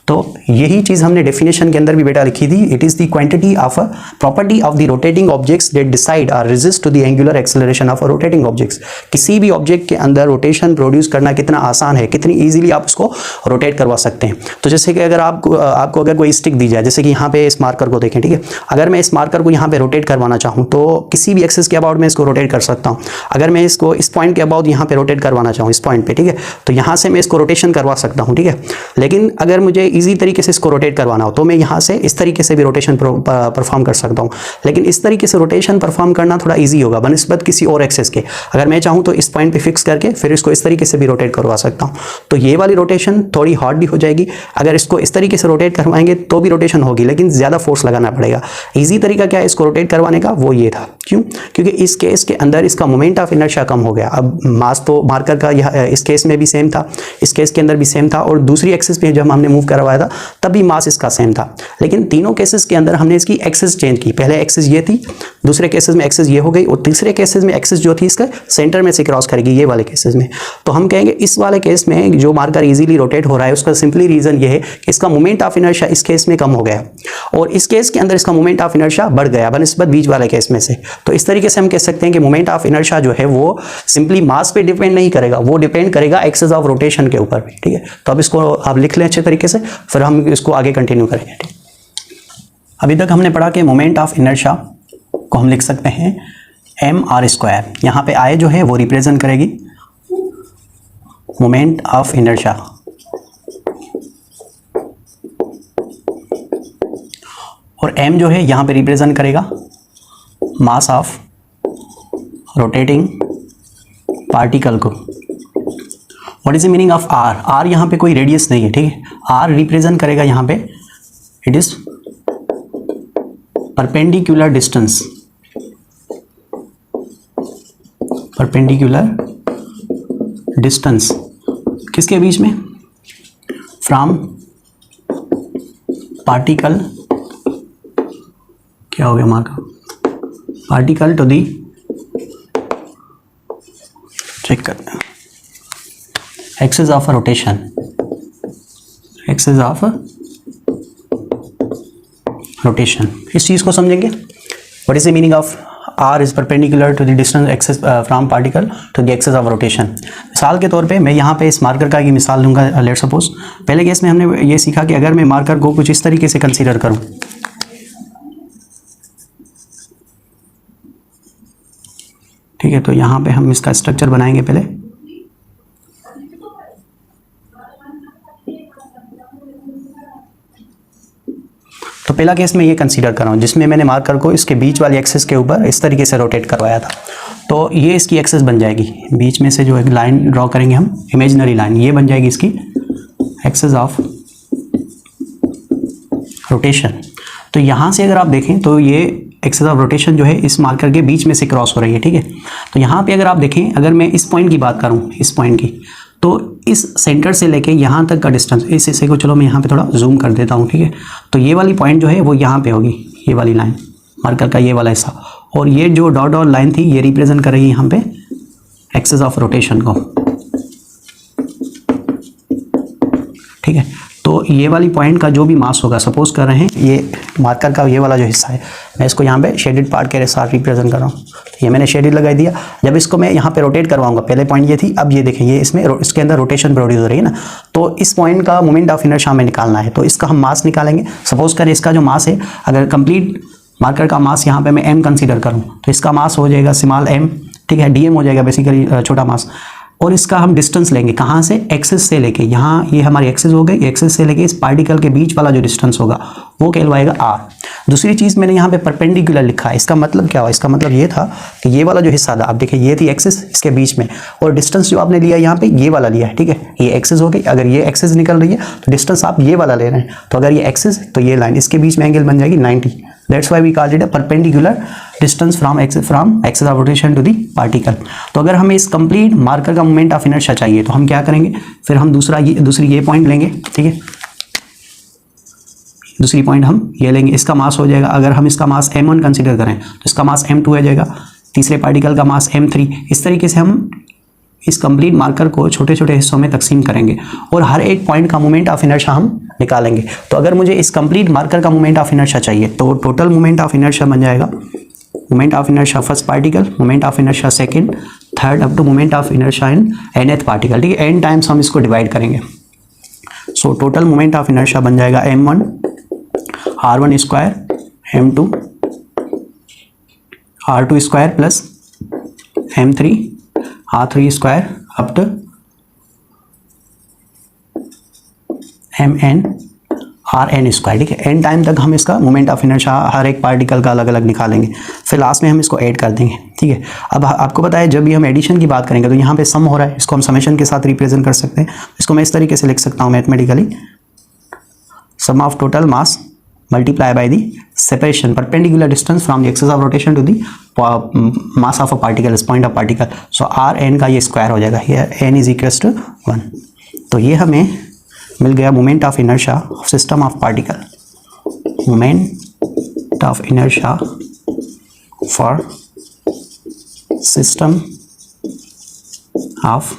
तो यही चीज़ हमने डेफिनेशन के अंदर भी बेटा लिखी थी, it is the quantity of a property of the rotating objects that decide और resist to the angular acceleration of a rotating objects. किसी भी ऑब्जेक्ट के अंदर रोटेशन प्रोड्यूस करना कितना आसान है, कितनी इजीली आप उसको रोटेट करवा सकते हैं। तो जैसे कि अगर आपको अगर कोई स्टिक दी जाए, जैसे कि यहाँ पे इस मार्कर को देखें, ठीक है, अगर मैं इस मार्कर को यहाँ पे रोटेट करवाना चाहूँ तो किसी भी एक्सिस के अबाउट मैं इसको रोटेट कर सकता हूँ। अगर मैं इसको इस पॉइंट के अबाउट यहाँ पे रोटेट करवाना चाहूँ, इस पॉइंट पे, ठीक है, तो यहाँ से मैं इसको रोटेशन करवा सकता हूँ, ठीक है। लेकिन अगर मुझे ईजी तरीके से इसको रोटेट करवाना हो तो मैं यहाँ से इस तरीके से भी रोटेशन परफॉर्म कर सकता हूँ। लेकिन इस तरीके से रोटेशन परफॉर्म करना थोड़ा इजी होगा बनिस्बत किसी और एक्सेस के। अगर मैं चाहूँ तो इस पॉइंट पे फिक्स करके फिर इसको इस तरीके से भी रोटेट करवा सकता हूँ। तो ये वाली रोटेशन थोड़ी हार्ड भी हो जाएगी। अगर इसको इस तरीके से रोटेट करवाएंगे तो भी रोटेशन होगी, लेकिन ज़्यादा फोर्स लगाना पड़ेगा। ईजी तरीका क्या है इसको रोटेट करवाने का, वो ये था। क्यों? क्योंकि इस केस के अंदर इसका मोमेंट ऑफ इनर्शिया कम हो गया। अब मास तो मार्कर का इस केस में भी सेम था, इस केस के अंदर भी सेम था, और दूसरी एक्सिस पे जब हमने मूव करवाया था तब भी मास इसका सेम था। लेकिन तीनों केसेस के अंदर हमने इसकी एक्सिस चेंज की। पहले एक्सिस ये थी, दूसरे केसेस में एक्सिस ये हो गई, और तीसरे केसेस में एक्सिस जो थी इसका सेंटर में से क्रॉस करेगी, ये वाले केसेस में। तो हम कहेंगे इस वाले केस में जो मार्कर इजीली रोटेट हो रहा है उसका सिंपली रीजन ये है कि इसका मोमेंट ऑफ इनर्शिया इस केस में कम हो गया, और इस केस के अंदर इसका मोमेंट ऑफ इनर्शिया बढ़ गया बनिस्बत बीच वाले केस में से। तो इस तरीके से हम कह सकते हैं कि मोमेंट ऑफ इनर्शिया जो है वो सिंपली मास पे डिपेंड नहीं करेगा, वो डिपेंड करेगा एक्सिस ऑफ रोटेशन के ऊपर भी। ठीक है, तो अब इसको आप लिख लें अच्छे तरीके से, फिर हम इसको आगे कंटिन्यू करेंगे। ठीक, अभी तक हमने पढ़ा कि मोमेंट ऑफ इनर्शिया को हम लिख सकते हैं mr²। यहाँ पे I जो है वो रिप्रेजेंट करेगी मोमेंट ऑफ इनर्शिया, और m जो है यहाँ पे रिप्रेजेंट करेगा मास ऑफ रोटेटिंग पार्टिकल को। What is the meaning of r? r यहाँ पे कोई रेडियस नहीं है, ठीक है। r रिप्रेजेंट करेगा यहाँ पे, it is perpendicular distance, perpendicular distance किसके बीच में? फ्रॉम पार्टिकल, क्या हो गया mark, particle to the, check करते हैं, axis of rotation, axis of rotation. इस चीज को समझेंगे। What is the meaning of r is perpendicular to the distance axis from particle to the axis of rotation. मिसाल के तौर पे मैं यहाँ पे इस मार्कर का ये मिसाल लूँगा। लेट्स सपोज पहले केस में हमने ये सीखा कि अगर मैं मार्कर को कुछ इस तरीके से कंसीडर करूँ, ठीक है, तो यहाँ पे हम इसका स्ट्रक्चर बनाएंगे पहले। तो पहला केस में ये कंसीडर कर रहा हूँ जिसमें मैंने मार्कर को इसके बीच वाली एक्सिस के ऊपर इस तरीके से रोटेट करवाया था। तो ये इसकी एक्सेस बन जाएगी, बीच में से जो एक लाइन ड्रॉ करेंगे हम, इमेजिनरी लाइन, ये बन जाएगी इसकी एक्सेस ऑफ रोटेशन। तो यहाँ से अगर आप देखें तो ये एक्सेस ऑफ रोटेशन जो है इस मार्कर के बीच में से क्रॉस हो रही है, ठीक है। तो यहाँ पे अगर आप देखें, अगर मैं इस पॉइंट की बात करूँ, इस पॉइंट की, तो इस सेंटर से लेके यहाँ तक का डिस्टेंस, इस हिस्से को चलो मैं यहाँ पे थोड़ा जूम कर देता हूँ, ठीक है। तो ये वाली पॉइंट जो है वो यहाँ पे होगी, ये वाली लाइन मार्कर का ये वाला हिस्सा, और ये जो डॉट डॉट लाइन थी ये रिप्रेजेंट कर रही है यहाँ पे एक्सेस ऑफ रोटेशन को, ठीक है। तो ये वाली पॉइंट का जो भी मास होगा, सपोज कर रहे हैं ये मार्कर का ये वाला जो हिस्सा है, मैं इसको यहाँ पे शेडेड पार्ट के साथ रिप्रेजेंट कर रहा हूँ, ये मैंने शेडेड लगा दिया। जब इसको मैं यहाँ पे रोटेट करवाऊंगा, पहले पॉइंट ये थी, अब ये देखें ये इसमें इसके अंदर रोटेशन प्रोड्यूस हो रही है ना, तो इस पॉइंट का मोमेंट ऑफ इनर्शिया हमें निकालना है। तो इसका हम मास निकालेंगे। सपोज करें इसका जो मास है, अगर कंप्लीट मार्कर का मास यहाँ पे मैं m कंसीडर करूँ तो इसका मास हो जाएगा स्मॉल m, ठीक है, dm हो जाएगा बेसिकली छोटा मास। और इसका हम डिस्टेंस लेंगे कहाँ से, एक्सिस से लेके, यहाँ ये हमारी एक्सिस हो गई, एक्सिस से लेके इस पार्टिकल के बीच वाला जो डिस्टेंस होगा वो कहलवाएगा r। दूसरी चीज़ मैंने यहाँ पे परपेंडिकुलर लिखा है, इसका मतलब क्या हुआ, इसका मतलब ये था कि ये वाला जो हिस्सा था, आप देखिए ये थी एक्सिस इसके बीच में, और डिस्टेंस जो आपने लिया यहाँ पे ये वाला लिया है, ठीक है, ये एक्सिस हो गई। अगर ये एक्सिस निकल रही है तो डिस्टेंस आप ये वाला ले रहे हैं, तो अगर ये एक्सिस तो ये लाइन, इसके बीच में एंगल बन जाएगी 90। That's why we called it a perpendicular distance from axis of rotation to the particle. तो अगर हमें इस कंप्लीट मार्कर का मोमेंट ऑफ इनर्शिया चाहिए तो हम क्या करेंगे, फिर हम दूसरी ये पॉइंट लेंगे, ठीक है, दूसरी पॉइंट हम ये लेंगे, इसका मास हो जाएगा, अगर हम इसका मास m1 कंसीडर करें तो इसका मास m2 हो जाएगा, तीसरे पार्टिकल का मास m3। इस तरीके से हम इस कंप्लीट मार्कर को छोटे छोटे हिस्सों में तकसीम करेंगे और हर एक पॉइंट का मोमेंट ऑफ इनर्शिया हम निकालेंगे। तो अगर मुझे इस कंप्लीट मार्कर का मोमेंट ऑफ इनर्शिया चाहिए तो टोटल मोमेंट ऑफ इनर्शिया बन जाएगा moment of inertia first particle, moment of inertia second, third, up to moment of inertia in nth particle, ठीक है। n टाइम्स हम इसको डिवाइड करेंगे। So total moment of inertia बन जाएगा m1 r1 square, m2 r2 square plus m3 r3 square up to mn rn square, ठीक है। n time तक हम इसका मोमेंट ऑफ इनर्शिया हर एक पार्टिकल का अलग अलग निकालेंगे, फिर लास्ट में हम इसको ऐड कर देंगे, ठीक है। अब आपको पता है जब भी हम एडिशन की बात करेंगे तो यहाँ पे सम हो रहा है, इसको हम समेशन के साथ रिप्रेजेंट कर सकते हैं। इसको मैं इस तरीके से लिख सकता हूँ mathematically, sum of total mass multiply by the separation perpendicular distance from the axis of rotation to the mass of a particle, point of particle. So rn का ये स्क्वायर हो जाएगा, here n is equals to 1। तो ये हमें मिल गया moment of inertia of system of particle, moment of inertia for system of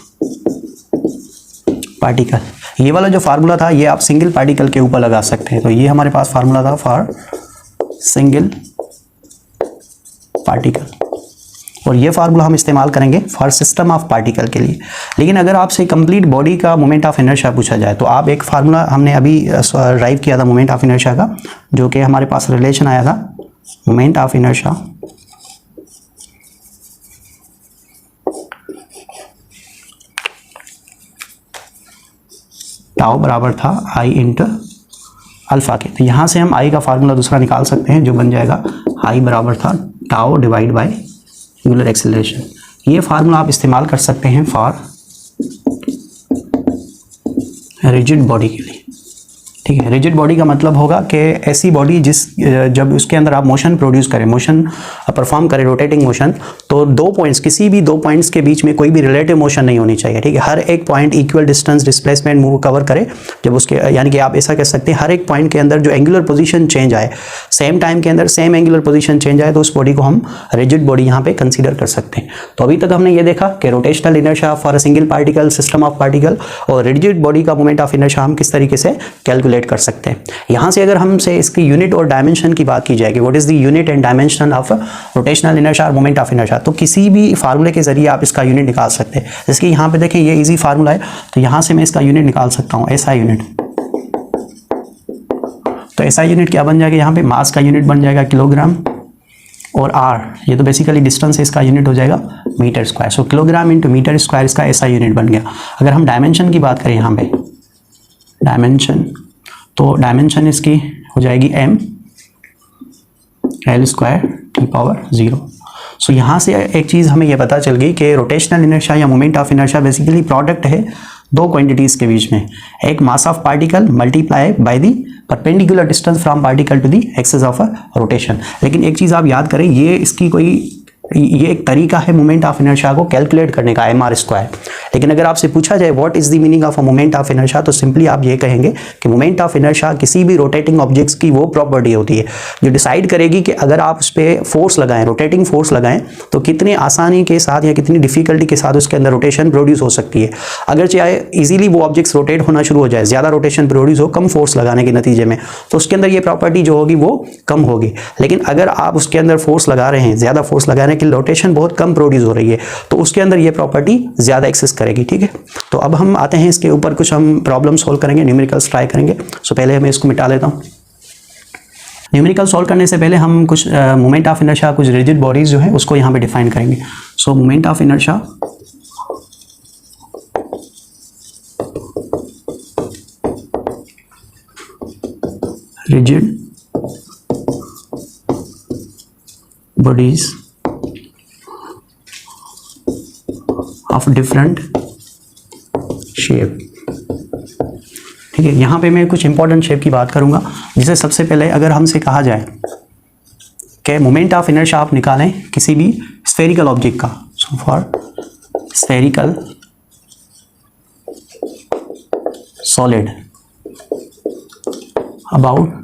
particle. ये वाला जो फार्मूला था ये आप सिंगल पार्टिकल के ऊपर लगा सकते हैं। तो ये हमारे पास फार्मूला था फॉर सिंगल पार्टिकल, और ये फार्मूला हम इस्तेमाल करेंगे फॉर सिस्टम ऑफ पार्टिकल के लिए। लेकिन अगर आपसे कंप्लीट बॉडी का मोमेंट ऑफ इनर्शिया पूछा जाए तो आप एक फार्मूला हमने अभी ड्राइव किया था मोमेंट ऑफ इनर्शिया का, जो कि हमारे पास रिलेशन आया था मोमेंट ऑफ इनर्शिया टाउ बराबर था आई इंटू अल्फा के। तो यहाँ से हम आई का फार्मूला दूसरा निकाल सकते हैं, जो बन जाएगा आई बराबर था tau divide by angular acceleration. ये फार्मूला आप इस्तेमाल कर सकते हैं फॉर रिजिड बॉडी के लिए, ठीक है। रिजिड बॉडी का मतलब होगा कि ऐसी बॉडी जब उसके अंदर आप मोशन प्रोड्यूस करें, मोशन परफॉर्म करें, रोटेटिंग मोशन, तो दो पॉइंट्स, किसी भी दो पॉइंट्स के बीच में कोई भी रिलेटिव मोशन नहीं होनी चाहिए, ठीक है। हर एक point equal distance displacement move cover करे जब उसके, यानी कि आप ऐसा कह सकते हैं हर एक पॉइंट के अंदर जो एंगुलर पोजीशन चेंज आए, सेम टाइम के अंदर सेम एंगुलर पोजीशन चेंज आए, तो उस बॉडी को हम रिजिड बॉडी यहाँ पे कंसीडर कर सकते हैं। तो अभी तक हमने ये देखा कि rotational inertia for a single particle, system of particle, और रिजिड बॉडी का मोमेंट ऑफ इनर्शिया हम किस तरीके से कैलकुलेट कर सकते हैं। यहाँ से अगर हमसे इसकी यूनिट और डायमेंशन की बात की जाए कि what is the unit and dimension of rotational inertia और मोमेंट ऑफ इनर्शिया, तो किसी भी फार्मूले के जरिए आप इसका यूनिट निकाल सकते हैं। जैसे कि यहाँ पे देखें ये इजी फार्मूला है, तो यहाँ से मैं इसका यूनिट निकाल सकता हूँ, एसआई यूनिट। तो एसआई यूनिट क्या बन जाएगा, यहाँ पे मास का यूनिट बन जाएगा किलोग्राम, और आर ये तो बेसिकली डिस्टेंस है, इसका यूनिट हो जाएगा metre square. So kilogram into metre square इसका एसआई यूनिट बन गया। अगर हम डायमेंशन की बात करें यहाँ पे डायमेंशन, तो डायमेंशन इसकी हो जाएगी m l स्क्वायर की पावर 0। सो यहाँ से एक चीज़ हमें ये पता चल गई कि रोटेशनल इनर्शिया या moment of inertia basically product है दो क्वांटिटीज़ के बीच में, एक mass of particle multiply by the perpendicular distance from particle to the axis of a rotation. लेकिन एक चीज़ आप याद करें, ये एक तरीका है मोमेंट ऑफ इनर्शिया को कैलकुलेट करने का, mr²। लेकिन अगर आपसे पूछा जाए what is the meaning of a moment of inertia, तो सिंपली आप ये कहेंगे कि मोमेंट ऑफ इनर्शिया किसी भी रोटेटिंग ऑब्जेक्ट्स की वो प्रॉपर्टी होती है जो डिसाइड करेगी कि अगर आप उस पर फोर्स लगाएं, रोटेटिंग फोर्स लगाएं, तो कितनी आसानी के साथ या कितनी डिफिकल्टी के साथ उसके अंदर रोटेशन प्रोड्यूस हो सकती है। अगर चाहे इजीली वो ऑब्जेक्ट्स रोटेट होना शुरू हो जाए, ज़्यादा रोटेशन प्रोड्यूस हो कम फोर्स लगाने के नतीजे में, तो उसके अंदर ये प्रॉपर्टी जो होगी वो कम होगी। लेकिन अगर आप उसके अंदर फोर्स लगा रहे हैं, ज़्यादा फोर्स लगाने की रोटेशन बहुत कम प्रोड्यूस हो रही है, तो उसके अंदर ये प्रॉपर्टी ज़्यादा एक्सेस करेगी। ठीक है, तो अब हम आते हैं इसके ऊपर कुछ हम प्रॉब्लम सॉल्व करेंगे, न्यूमेरिकल्स ट्राई करेंगे। सो पहले मैं इसको मिटा लेता हूँ। न्यूमेरिकल सॉल्व करने से पहले हम कुछ मोमेंट ऑफ इनर्शिया, कुछ रिजिड बॉडीज जो है उसको यहाँ पे डिफाइन करेंगे। सो moment of inertia rigid bodies of different shape. ठीक है, यहाँ पे मैं कुछ इंपॉर्टेंट शेप की बात करूँगा, जिसे सबसे पहले अगर हमसे कहा जाए कि मोमेंट ऑफ इनर्शिया आप निकालें किसी भी स्फेरिकल ऑब्जेक्ट का, so for spherical solid about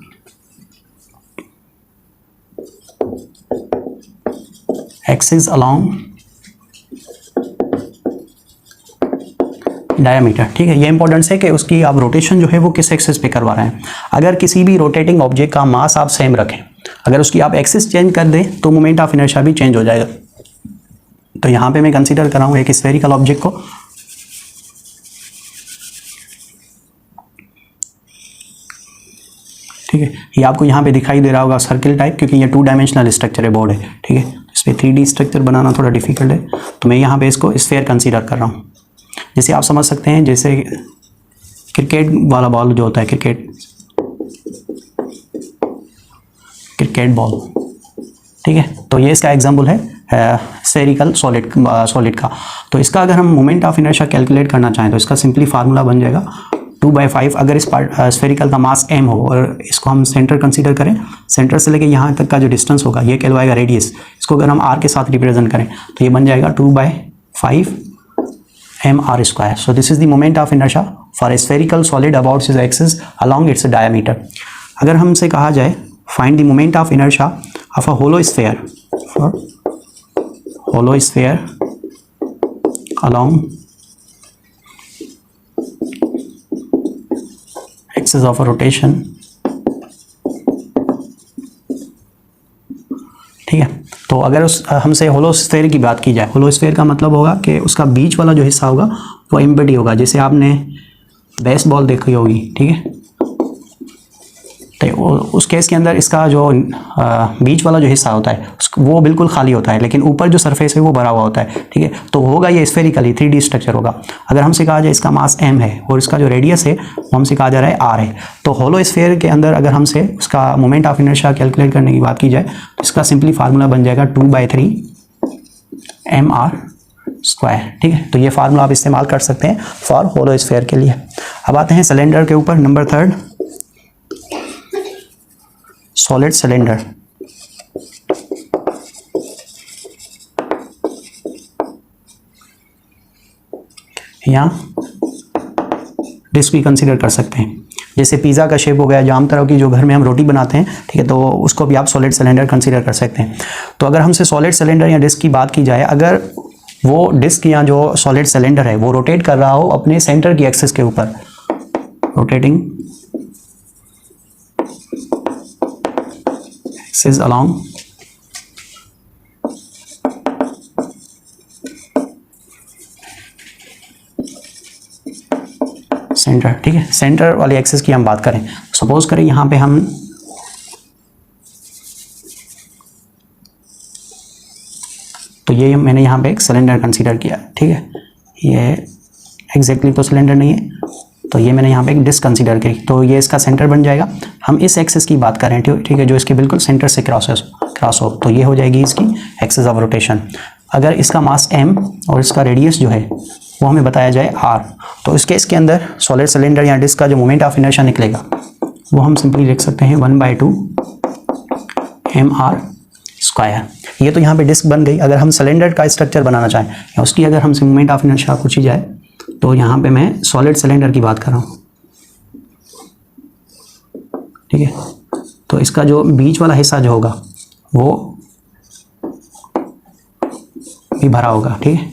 axis along diameter. ठीक है, ये इंपॉर्टेंट है कि उसकी आप रोटेशन जो है वो किस एक्सिस पे करवा रहे हैं। अगर किसी भी रोटेटिंग ऑब्जेक्ट का मास आप सेम रखें, अगर उसकी आप एक्सिस चेंज कर दें तो मोमेंट ऑफ इनर्शिया भी चेंज हो जाएगा। तो यहाँ पे मैं कंसीडर कर रहा हूँ एक स्फेरिकल ऑब्जेक्ट को, ठीक है, ये आपको यहाँ पे दिखाई दे रहा होगा सर्किल टाइप, क्योंकि ये 2 डायमेंशनल स्ट्रक्चर है, बोर्ड है। ठीक है, इस पर 3D स्ट्रक्चर बनाना थोड़ा डिफिकल्ट है, तो मैं यहाँ पे इसको स्फेयर कंसीडर कर रहा हूँ। जैसे आप समझ सकते हैं, जैसे क्रिकेट वाला बॉल जो होता है, क्रिकेट बॉल। ठीक है, तो ये इसका एग्जांपल है स्फेरिकल सॉलिड का। तो इसका अगर हम मोमेंट ऑफ इनर्शिया कैलकुलेट करना चाहें तो इसका सिंपली फार्मूला बन जाएगा 2/5। अगर इस स्फेरिकल का मास m हो और इसको हम सेंटर कंसीडर करें, सेंटर से लेके यहाँ तक का जो डिस्टेंस होगा ये कहलवाएगा रेडियस। इसको अगर हम r के साथ रिप्रेजेंट करें तो ये बन जाएगा 2/5 mr²। So this is the moment of inertia for a spherical solid about its axis along its diameter। अगर हमसे कहा जाए find the moment of inertia of a hollow sphere along axis of a rotation। ठीक है, तो अगर हमसे होलो sphere की बात की जाए, होलो स्फेयर का मतलब होगा कि उसका बीच वाला जो हिस्सा होगा वो एम्प्टी होगा। जैसे आपने बेसबॉल देखी होगी, ठीक है, तो उस केस के अंदर इसका जो बीच वाला जो हिस्सा होता है वो बिल्कुल खाली होता है, लेकिन ऊपर जो सरफेस है वो भरा हुआ होता है। ठीक है, तो होगा ये स्फेरिकली 3D स्ट्रक्चर होगा। अगर हमसे कहा जाए इसका मास m है और इसका जो रेडियस है वो हमसे कहा जा रहा है r है, तो होलो स्फेयर के अंदर अगर हमसे उसका मोमेंट ऑफ इनर्शिया कैलकुलेट करने की बात की जाए तो इसका सिंपली फार्मूला बन जाएगा 2/3 mr²। ठीक है, तो ये फार्मूला आप इस्तेमाल कर सकते हैं फॉर होलो स्फेयर के लिए। अब आते हैं सिलेंडर के ऊपर, नंबर 3 सॉलिड सिलेंडर। यहाँ डिस्क भी कंसीडर कर सकते हैं, जैसे पिज़्ज़ा का शेप हो गया, जाम तरह की जो घर में हम रोटी बनाते हैं, ठीक है, तो उसको भी आप सॉलिड सिलेंडर कंसीडर कर सकते हैं। तो अगर हमसे सॉलिड सिलेंडर या डिस्क की बात की जाए, अगर वो डिस्क या जो सॉलिड सिलेंडर है वो रोटेट कर रहा हो अपने सेंटर की एक्सिस के ऊपर, रोटेटिंग एक्सिस अलोंग सेंटर। ठीक है, सेंटर वाली एक्सिस की हम बात करें, सपोज करें यहाँ पे हम तो ये मैंने यहाँ पे एक सिलेंडर कंसीडर किया। ठीक है, ये एग्जैक्टली तो सिलेंडर नहीं है, तो ये मैंने यहाँ पे एक डिस्क कंसीडर करी, तो ये इसका सेंटर बन जाएगा। हम इस एक्सिस की बात करें, ठीक है, जो इसके बिल्कुल सेंटर से क्रॉस क्रॉस ओवर, तो ये हो जाएगी इसकी एक्सिस ऑफ रोटेशन। अगर इसका मास m और इसका रेडियस जो है वो हमें बताया जाए r, तो इस केस के अंदर सॉलिड सिलेंडर या डिस्क का जो मोमेंट ऑफ इनर्शिया निकलेगा वो हम सिंपली लिख सकते हैं 1/2 mr स्क्वायर। ये तो यहाँ पे डिस्क बन गई। अगर हम सिलेंडर का स्ट्रक्चर बनाना चाहें या उसकी अगर हमसे मोमेंट ऑफ इनर्शिया पूछी जाए, तो यहाँ पे मैं सॉलिड सिलेंडर की बात कर रहा हूँ, ठीक है। तो इसका जो बीच वाला हिस्सा जो होगा वो भी भरा होगा, ठीक है।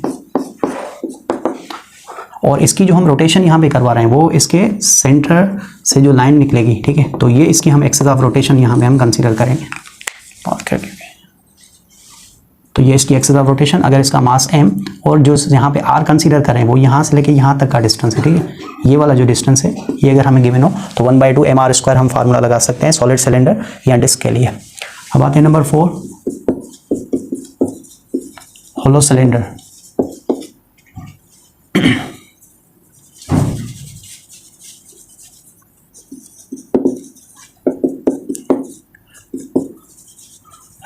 और इसकी जो हम रोटेशन यहाँ पे करवा रहे हैं वो इसके सेंटर से जो लाइन निकलेगी, ठीक है, तो ये इसकी हम एक्सिस ऑफ रोटेशन यहाँ पे हम कंसीडर करेंगे। और क्या, तो ये इसकी एक्सिस ऑफ रोटेशन। अगर इसका मास m और जो यहाँ पे r कंसीडर करें वो यहाँ से लेके यहाँ तक का डिस्टेंस है, ठीक है। ये वाला जो डिस्टेंस है ये अगर हमें गिवन हो तो 1/2 mr स्क्वायर हम फार्मूला लगा सकते हैं सॉलिड सिलेंडर या डिस्क के लिए। अब आते हैं number 4, hollow cylinder.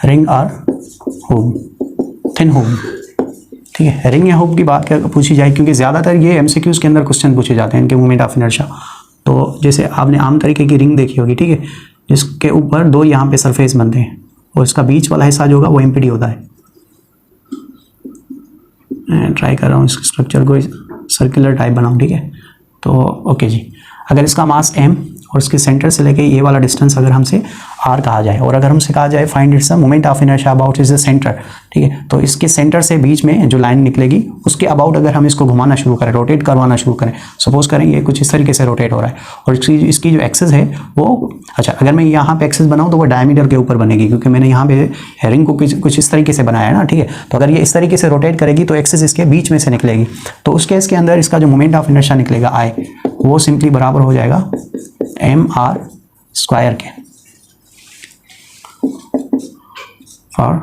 Ring are hoop, thin hoop, ठीक है। रिंग या हुब की बात क्या पूछी जाए, क्योंकि ज़्यादातर ये एमसीक्यूज के अंदर क्वेश्चन पूछे जाते हैं इनके मोमेंट ऑफ इनर्शिया। तो जैसे आपने आम तरीके की रिंग देखी होगी, ठीक है, जिसके ऊपर दो यहाँ पे सरफेस बनते हैं और इसका बीच वाला हिस्सा जो होगा वो एम्प्टी होता है। मैं ट्राई कर रहा हूँ इस स्ट्रक्चर को सर्कुलर टाइप बनाऊँ, ठीक है। तो ओके जी, अगर इसका मास m और इसके सेंटर से लेके ये वाला डिस्टेंस अगर हमसे r कहा जाए, और अगर हमसे कहा जाए find its moment of inertia about is the centre, ठीक है, तो इसके सेंटर से बीच में जो लाइन निकलेगी उसके अबाउट अगर हम इसको घुमाना शुरू करें, रोटेट करवाना शुरू करें, सपोज करें ये कुछ इस तरीके से रोटेट हो रहा है और इसकी जो एक्सिस है वो, अच्छा अगर मैं यहाँ पे एक्सिस बनाऊँ तो वो डायमीटर के ऊपर बनेगी, क्योंकि मैंने यहाँ पे हेरिंग को कुछ इस तरीके से बनाया है ना, ठीक है। तो अगर ये इस तरीके से रोटेट करेगी तो एक्सिस इसके बीच में से निकलेगी, तो उस केस के अंदर इसका जो मोमेंट ऑफ इनर्शिया निकलेगा I, वो सिंपली बराबर हो जाएगा mr स्क्वायर के। और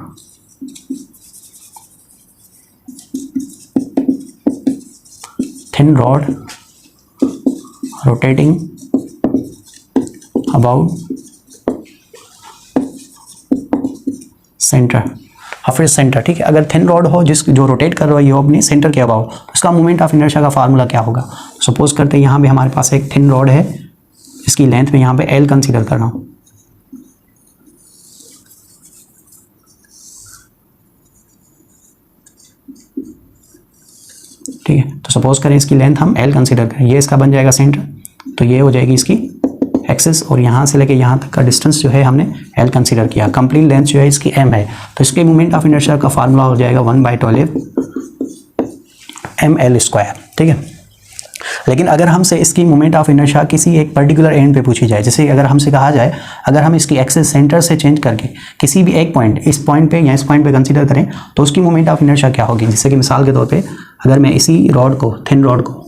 thin rod rotating about centre और फिर सेंटर, ठीक है। अगर थिन रॉड हो जो रोटेट कर रही हो अपनी सेंटर के अबाउट, उसका मोमेंट ऑफ इनर्शिया का फार्मूला क्या होगा। सपोज करते हैं यहाँ पे हमारे पास एक थिन रॉड है, इसकी लेंथ में यहाँ पे L कंसीडर कर रहा हूँ, ठीक है। तो सपोज करें इसकी लेंथ हम L कंसीडर करें, ये इसका बन जाएगा सेंटर, तो ये हो जाएगी इसकी एक्सिस, और यहाँ से लेके यहाँ तक का डिस्टेंस जो है हमने L कंसीडर किया। कंप्लीट लेंथ जो है इसकी m है, तो इसके मोमेंट ऑफ इनर्शिया का फार्मूला हो जाएगा 1/12 ml स्क्वायर, ठीक है। लेकिन अगर हमसे इसकी मोमेंट ऑफ इनर्शिया किसी एक पर्टिकुलर एंड पे पूछी जाए, जैसे अगर हमसे कहा जाए अगर हम इसकी एक्सिस सेंटर से चेंज करके किसी भी एक पॉइंट, इस पॉइंट पे या इस पॉइंट पे कंसीडर करें, तो उसकी मोमेंट ऑफ इनर्शिया क्या होगी। जैसे कि मिसाल के तौर पे अगर मैं इसी रॉड को, थिन रॉड को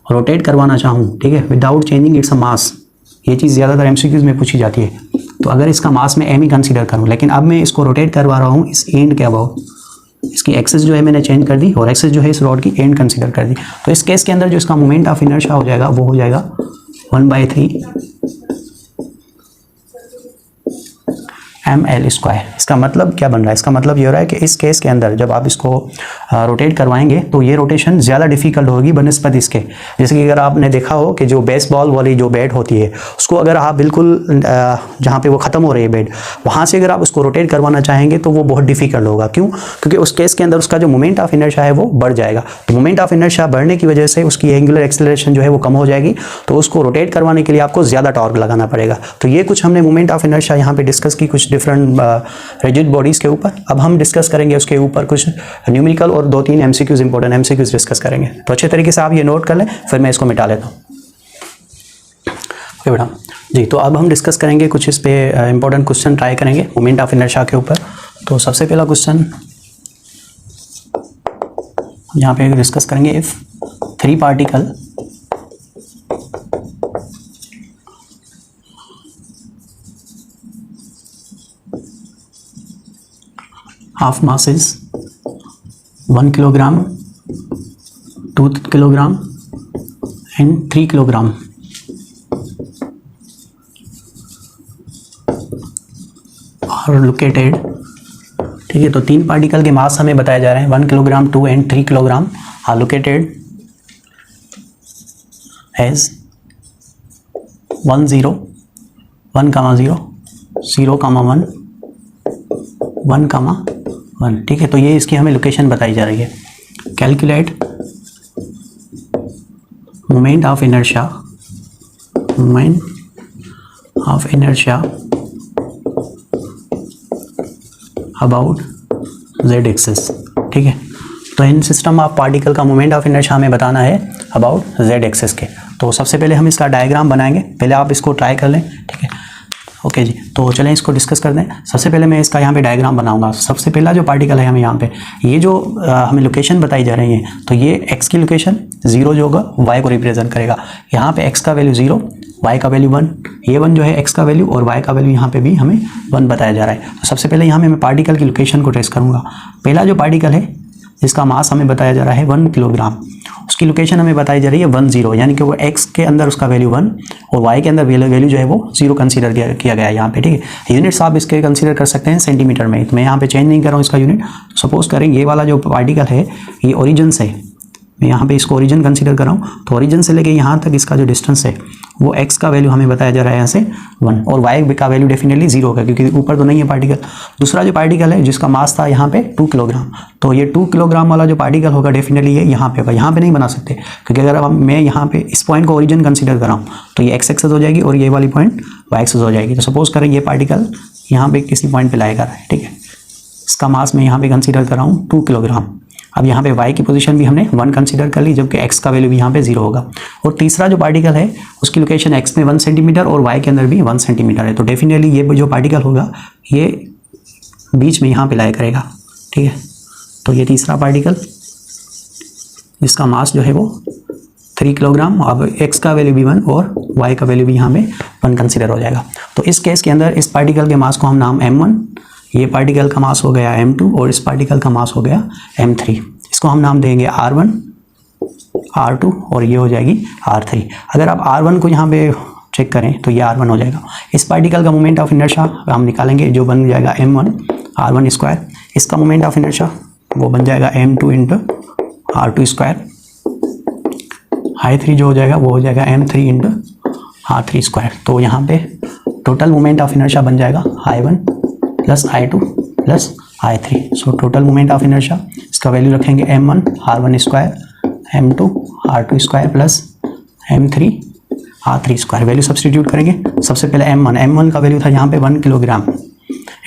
रोटेट करवाना चाहूँ, ठीक है, विदाउट चेंजिंग इट्स अ मास, ये चीज़ ज़्यादातर एमसीक्यूज में पूछी जाती है। तो अगर इसका मास मैं m ही कंसीडर करूँ, लेकिन अब मैं इसको रोटेट करवा रहा हूँ इस एंड के अबाउट, इसकी एक्सिस जो है मैंने चेंज कर दी और एक्सिस जो है इस रॉड की एंड कंसीडर कर दी, तो इस केस के अंदर जो इसका मोमेंट ऑफ इनर्शिया हो जाएगा वो हो जाएगा 1/3 ml स्क्वायर। इसका मतलब क्या बन रहा है, इसका मतलब ये हो रहा है कि इस केस के अंदर जब आप इसको रोटेट करवाएंगे तो ये रोटेशन ज़्यादा डिफिकल्ट होगी बनस्पत इसके। जैसे कि अगर आपने देखा हो कि जो बेसबॉल वाली जो बैट होती है उसको अगर आप बिल्कुल जहाँ पे वो ख़त्म हो रही है बैट, वहाँ से अगर आप उसको रोटेट करवाना चाहेंगे तो वो बहुत डिफिकल्ट होगा। क्यों? क्योंकि उस केस के अंदर उसका जो मोमेंट ऑफ इनर्शिया है वो बढ़ जाएगा। तो मोमेंट ऑफ इनर्शिया बढ़ने की वजह से उसकी एंगुलर एक्सेलरेशन जो है वो कम हो जाएगी, तो उसको रोटेट करवाने के लिए आपको ज़्यादा टॉर्क लगाना पड़ेगा। तो ये कुछ हमने मोमेंट ऑफ इनर्शिया यहाँ पे डिस्कस की कुछ डिफरेंट रिजिड बॉडीज़ के ऊपर। अब हम डिस्कस करेंगे उसके ऊपर कुछ न्यूमेरिकल और 2-3 एमसीक्यूज इंपॉर्टेंट एमसीक्यूज डिस्कस करेंगे। तो अच्छे तरीके से आप ये नोट कर लें, फिर मैं इसको मिटा लेता हूँ। ओके बेटा जी, तो अब हम डिस्कस करेंगे कुछ इस पे इंपॉर्टेंट क्वेश्चन ट्राई करेंगे मोमेंट ऑफ इनर्शिया के ऊपर। तो सबसे पहला क्वेश्चन यहाँ पे डिस्कस करेंगे, if 3 particle half mass is 1 kilogram, 2 kilogram and 3 kilogram. Are और लोकेटेड, ठीक है। तो 3 पार्टिकल के मास हमें बताए जा रहे हैं, 1 kilogram, 2 and 3 kilogram are located as 1 0 1 0 0 1 1 1, ठीक है। तो ये इसकी हमें लोकेशन बताई जा रही है। Calculate moment of inertia, moment of inertia about z axis, ठीक है। तो इन सिस्टम ऑफ पार्टिकल का मोमेंट ऑफ इनर्शिया हमें बताना है अबाउट z एक्सिस के। तो सबसे पहले हम इसका डायग्राम बनाएंगे, पहले आप इसको ट्राई कर लें, ठीक है। ओके जी, तो चलें इसको डिस्कस कर दें। सबसे पहले मैं इसका यहाँ पे डायग्राम बनाऊंगा। सबसे पहला जो पार्टिकल है हमें यहाँ पे, ये जो हमें लोकेशन बताई जा रही है, तो ये x की लोकेशन 0 जो होगा y को रिप्रेजेंट करेगा। यहाँ पे x का वैल्यू 0, y का वैल्यू 1, ये 1 जो है x का वैल्यू और y का वैल्यू यहाँ पे भी हमें 1 बताया जा रहा है। तो सबसे पहले यहाँ पे मैं पार्टिकल की लोकेशन को ट्रेस करूँगा। पहला जो पार्टिकल है जिसका मास हमें बताया जा रहा है 1 किलोग्राम, उसकी लोकेशन हमें बताई जा रही है 1 0, यानी कि वो x के अंदर उसका वैल्यू 1 और y के अंदर वैल्यू जो है वो 0 कंसीडर किया गया है यहाँ पे, ठीक है। यूनिट्स आप इसके कंसीडर कर सकते हैं सेंटीमीटर में, तो मैं यहाँ पे चेंज नहीं कर रहा हूँ इसका यूनिट। तो सपोज करें ये वाला जो पार्टिकल है ये ओरिजिन से, मैं यहाँ पे इसको ओरिजिन कंसीडर कर रहा हूँ, तो ओरिजिन से लेके यहाँ तक इसका जो डिस्टेंस है वो x का वैल्यू हमें बताया जा रहा है यहाँ से 1 और y का वैल्यू डेफिनेटली 0 होगा क्योंकि ऊपर तो नहीं है पार्टिकल। दूसरा जो पार्टिकल है जिसका मास था यहाँ पे 2 किलोग्राम, तो ये 2 किलोग्राम वाला जो पार्टिकल होगा डेफिनेटली ये यहाँ पे होगा। यहाँ पे नहीं बना सकते क्योंकि अगर मैं यहाँ पे इस पॉइंट को ओरिजिन कंसीडर कर रहा हूँ तो ये x एक्सिस हो जाएगी और ये वाली पॉइंट y एक्सिस हो जाएगी। तो सपोज करें ये पार्टिकल यहाँ पे किसी पॉइंट पे लाया कर रहा है, ठीक है। इसका मास मैं यहाँ पे कंसीडर कर रहा हूँ 2 किलोग्राम। अब यहाँ पे y की पोजीशन भी हमने 1 कंसीडर कर ली, जबकि x का वैल्यू भी यहाँ पे 0 होगा। और तीसरा जो पार्टिकल है उसकी लोकेशन x में 1 सेंटीमीटर और y के अंदर भी 1 सेंटीमीटर है। तो डेफिनेटली ये जो पार्टिकल होगा ये बीच में यहाँ पे लाया करेगा, ठीक है। तो ये तीसरा पार्टिकल जिसका मास जो है वो 3 किलोग्राम, अब x का वैल्यू भी 1 और y का वैल्यू भी यहाँ पे 1 कंसीडर हो जाएगा। तो इस केस के अंदर इस पार्टिकल के मास को हम नाम m1, ये पार्टिकल का मास हो गया m2 और इस पार्टिकल का मास हो गया m3। इसको हम नाम देंगे r1, r2 और ये हो जाएगी r3। अगर आप r1 को यहाँ पे चेक करें तो ये r1 हो जाएगा। इस पार्टिकल का मोमेंट ऑफ इनर्शिया हम निकालेंगे जो बन जाएगा m1 r1 स्क्वायर, इसका मोमेंट ऑफ इनर्शिया वो बन जाएगा m2 into r2 square, i3 जो हो जाएगा वो हो जाएगा m3 इंटू r3 स्क्वायर। तो यहाँ पे टोटल मोमेंट ऑफ इनर्शिया बन जाएगा i1 plus i2 plus i3। So total moment of inertia इसका वैल्यू रखेंगे m1 r1 square, m2 r2 square plus m3 r3 square. Value substitute करेंगे। सबसे पहले m1 का वैल्यू था यहाँ पे 1 किलोग्राम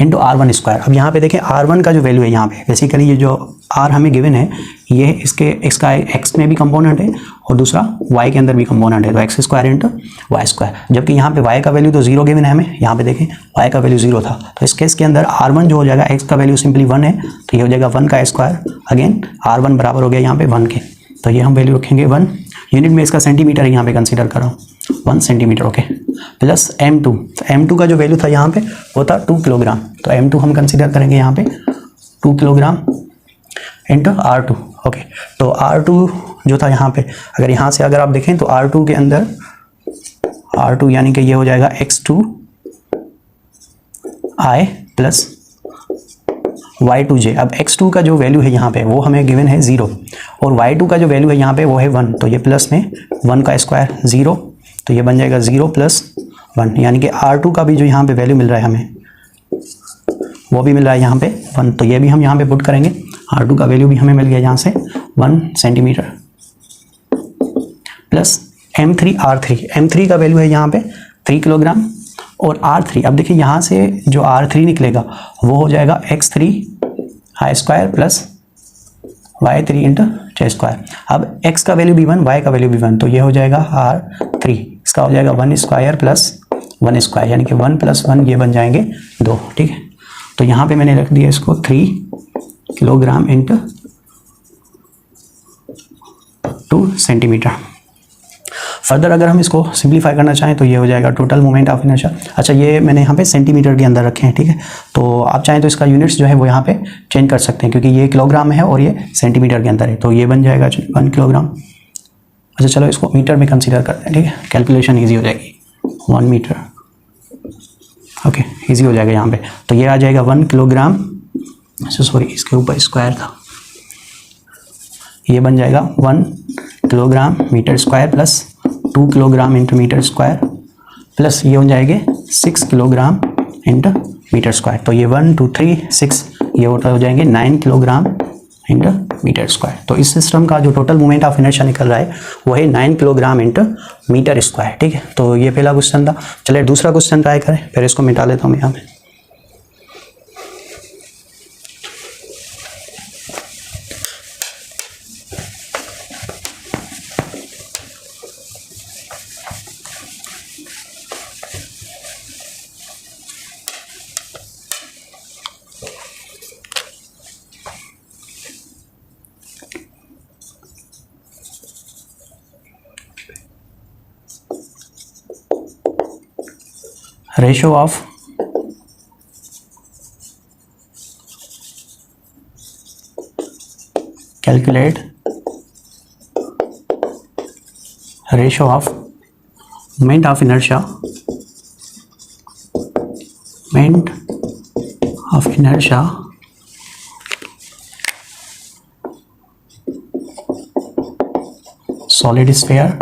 इंटू r1 स्क्वायर। अब यहाँ पे देखें r1 का जो वैल्यू है यहाँ पे बेसिकली ये जो r हमें गिवन है ये इसका x में भी कंपोनेंट है और दूसरा y के अंदर भी कंपोनेंट है, तो x square into Y square. जबकि यहाँ पे y का वैल्यू तो 0 गिवन है हमें, यहाँ पे देखें y का वैल्यू 0 था। तो इस केस के अंदर r1 जो हो जाएगा x का वैल्यू सिंपली 1 है, तो ये हो जाएगा 1 का स्क्वायर, अगेन r1 बराबर हो गया यहाँ पे 1 के। तो ये हम वैल्यू रखेंगे 1, यूनिट में इसका सेंटीमीटर यहाँ पे कंसिडर कर रहा हूँ 1 सेंटीमीटर, ओके। प्लस m2, तो m2 का जो वैल्यू था यहाँ पे वो था 2 किलोग्राम, तो m2 हम कंसिडर करेंगे यहाँ पे 2 किलोग्राम इंटू r2, ओके। तो r2 जो था यहाँ पे, अगर यहाँ से अगर आप देखें तो r2 के अंदर r2 यानी कि ये हो जाएगा x2 i प्लस y2j। अब x2 का जो वैल्यू है यहाँ पे वो हमें गिवन है 0 और y2 का जो वैल्यू है यहाँ पे वो है 1, तो ये प्लस में 1 का स्क्वायर 0, तो ये बन जाएगा 0 प्लस 1, यानी कि r2 का भी जो यहाँ पे वैल्यू मिल रहा है हमें वो भी मिल रहा है यहाँ पे 1, तो ये भी हम यहाँ पे पुट करेंगे। r2 का वैल्यू भी हमें मिल गया यहाँ से 1 सेंटीमीटर प्लस m3 r3 का वैल्यू है यहाँ पे 3 किलोग्राम और r3, अब देखिए यहाँ से जो r3 निकलेगा वो हो जाएगा x3 i square plus y3 into j square. अब x का वैल्यू भी 1, y का वैल्यू भी 1, तो ये हो जाएगा r3, इसका हो जाएगा 1 स्क्वायर प्लस 1 स्क्वायर, यानी कि 1 प्लस 1 ये बन जाएंगे 2, ठीक है। तो यहाँ पे मैंने रख दिया इसको 3 किलोग्राम इंटू 2 सेंटीमीटर। फर्दर अगर हम इसको सिंप्लीफाई करना चाहें तो ये हो जाएगा टोटल मोमेंट ऑफ इनर्शिया। अच्छा, ये मैंने यहाँ पे सेंटीमीटर के अंदर रखे हैं, ठीक है। तो आप चाहें तो इसका यूनिट्स जो है वो यहाँ पे चेंज कर सकते हैं क्योंकि ये किलोग्राम है और ये सेंटीमीटर के अंदर है, तो ये बन जाएगा 1 किलोग्राम। अच्छा चलो इसको मीटर में कंसीडर करते हैं, ठीक है, कैलकुलेशन ईजी हो जाएगी। 1 मीटर ओके, इजी हो जाएगा यहाँ पे। तो ये आ जाएगा 1 किलोग्राम, सॉरी इसके ऊपर स्क्वायर था, ये बन जाएगा 1 kilogram metre square plus 2 kilogram into metre square plus ये हो जाएंगे 6 किलोग्राम इंटू मीटर स्क्वायर। तो ये 1 2 3 6, ये टोटल हो जाएंगे 9 किलोग्राम इंटू मीटर स्क्वायर। तो इस सिस्टम का जो टोटल मोमेंट ऑफ इनर्शिया निकल रहा है वो है 9 किलोग्राम इंटू मीटर स्क्वायर। ठीक है, तो ये पहला क्वेश्चन था। चलिए दूसरा क्वेश्चन ट्राई करें, फिर इसको मिटा लेता हूँ यहाँ पे। Ratio of calculate ratio of moment of inertia solid sphere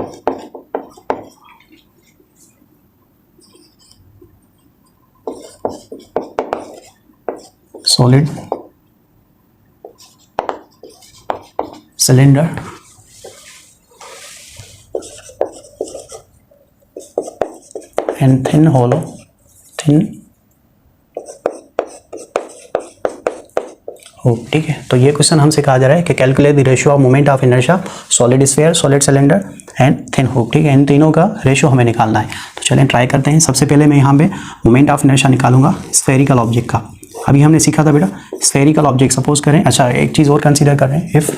solid cylinder and thin हो। ठीक है, तो ये क्वेश्चन हमसे कहा जा रहा है कि calculate the ratio of moment of inertia solid sphere, solid cylinder and thin hook. ठीक है, इन तीनों का रेशियो हमें निकालना है। तो चलें ट्राई करते हैं। सबसे पहले मैं यहाँ पे मोमेंट ऑफ इनर्शिया निकालूंगा स्फेरिकल ऑब्जेक्ट का। अभी हमने सीखा था बेटा स्फेरिकल ऑब्जेक्ट, सपोज करें, अच्छा एक चीज़ और कंसीडर कर रहे हैं, if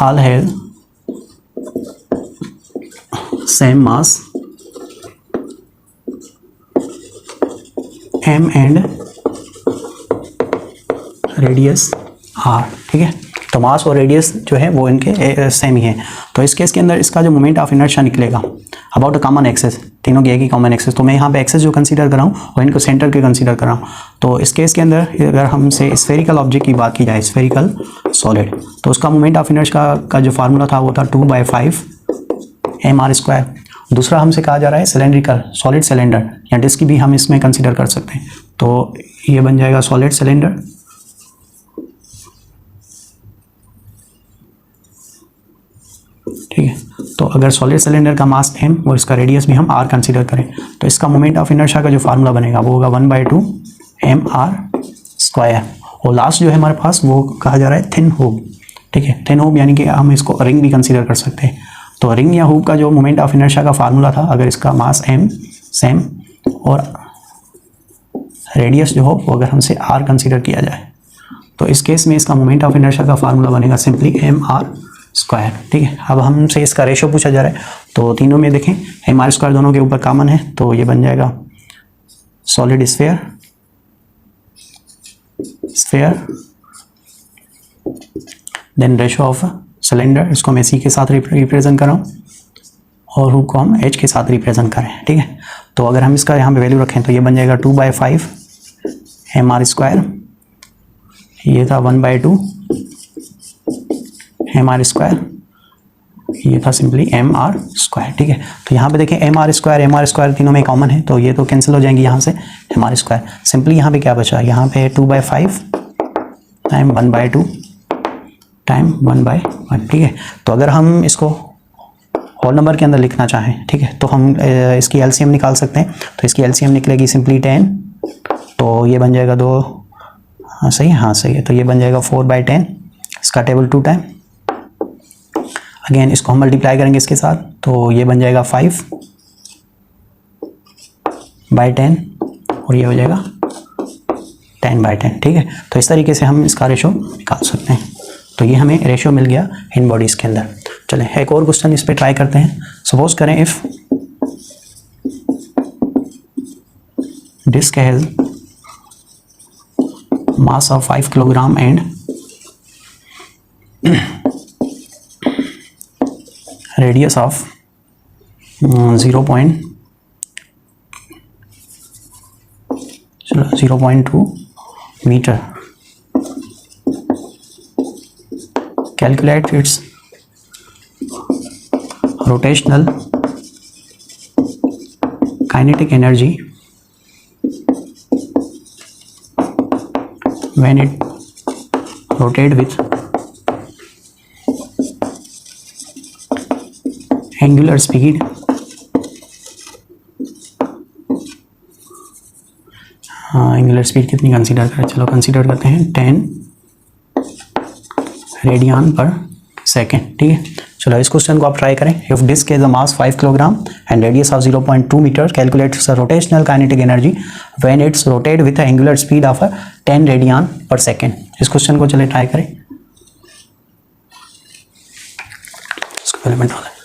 all have same mass m and radius r। ठीक है, तो मास और रेडियस जो है वो इनके सेम ही है। तो इस केस के अंदर इसका जो मोमेंट ऑफ इनर्शिया निकलेगा अबाउट अ कॉमन एक्सेस, तीनों की एक ही कॉमन एक्सेस। तो मैं यहाँ पे एक्सेस जो कंसीडर कर रहा हूँ और इनको सेंटर के कंसीडर कर रहा हूँ। तो इस केस के अंदर अगर हमसे स्फेरिकल ऑब्जेक्ट की बात की जाए, स्फेरिकल सॉलिड, तो उसका मोमेंट ऑफ इनर्शिया का जो फार्मूला था वो था 2/5 mr²। दूसरा हमसे कहा जा रहा है सिलेंड्रिकल सॉलिड सिलेंडर या डिस्क भी हम इसमें कंसीडर कर सकते हैं। तो ये बन जाएगा सॉलिड सिलेंडर ठीक है। तो अगर सॉलिड सिलेंडर का मास m और इसका रेडियस भी हम r कंसीडर करें तो इसका मोमेंट ऑफ इनर्शिया का जो फार्मूला बनेगा वो होगा 1/2 mr²। और लास्ट जो है हमारे पास वो कहा जा रहा है थिन हुक। ठीक है, थिन हुक यानी कि हम इसको रिंग भी कंसीडर कर सकते हैं। तो रिंग या हुक का जो मोमेंट ऑफ इनर्शिया का फार्मूला था, अगर इसका मास m सेम और रेडियस जो हो वो अगर हमसे r कंसीडर किया जाए तो इस केस में इसका मोमेंट ऑफ इनर्शिया का फार्मूला बनेगा सिंपली mr²। ठीक है, अब हमसे इसका रेशियो पूछा जा रहा है। तो तीनों में देखें mr² दोनों के ऊपर कॉमन है, तो ये बन जाएगा solid sphere then ratio of cylinder, इसको मैं c के साथ रिप्रेजेंट कर रहा हूँ और हुक को हम h के साथ रिप्रेजेंट करें। ठीक है, तो अगर हम इसका यहाँ पे वैल्यू रखें तो ये बन जाएगा 2/5 mr², ये था 1/2 mr², ये था सिंपली mr²। ठीक है, तो यहाँ पे देखें mr² तीनों में कॉमन है, तो ये तो कैंसिल हो जाएंगे यहाँ से mr²। सिंपली यहाँ पे क्या बचा, यहाँ पे 2/5 टाइम 1/2 टाइम 1/1। ठीक है, तो अगर हम इसको होल नंबर के अंदर लिखना चाहें, ठीक है, तो हम इसकी एलसीएम निकाल सकते हैं। तो इसकी एलसीएम निकलेगी सिंपली 10, तो ये बन जाएगा 2, हाँ सही है, हाँ सही है, तो ये बन जाएगा 4/10, इसका टेबल 2 टाइम। अगेन इसको हम मल्टीप्लाई करेंगे इसके साथ, तो ये बन जाएगा 5/10 और ये हो जाएगा 10/10। ठीक है, तो इस तरीके से हम इसका रेशो निकाल सकते हैं। तो ये हमें रेशियो मिल गया इन बॉडीज के अंदर। चलें एक और क्वेश्चन इस पे ट्राई करते हैं। सपोज करें if disc has mass of 5 kilogram and radius of 0.2 0.2 metre. Calculate its rotational kinetic energy when it rotate with angular speed angular speed कितनी कंसीडर करें, चलो कंसीडर करते हैं 10 रेडियन पर सेकेंड. ठीक है, चलो इस क्वेश्चन को आप ट्राई करें. If disc is a mass 5 kilogram and radius of 0.2 metre, calculate the rotational kinetic energy when it's rotate with angular speed of 10 radian per second. इस क्वेश्चन को चले ट्राई करें. इसको पहले मैं डालें.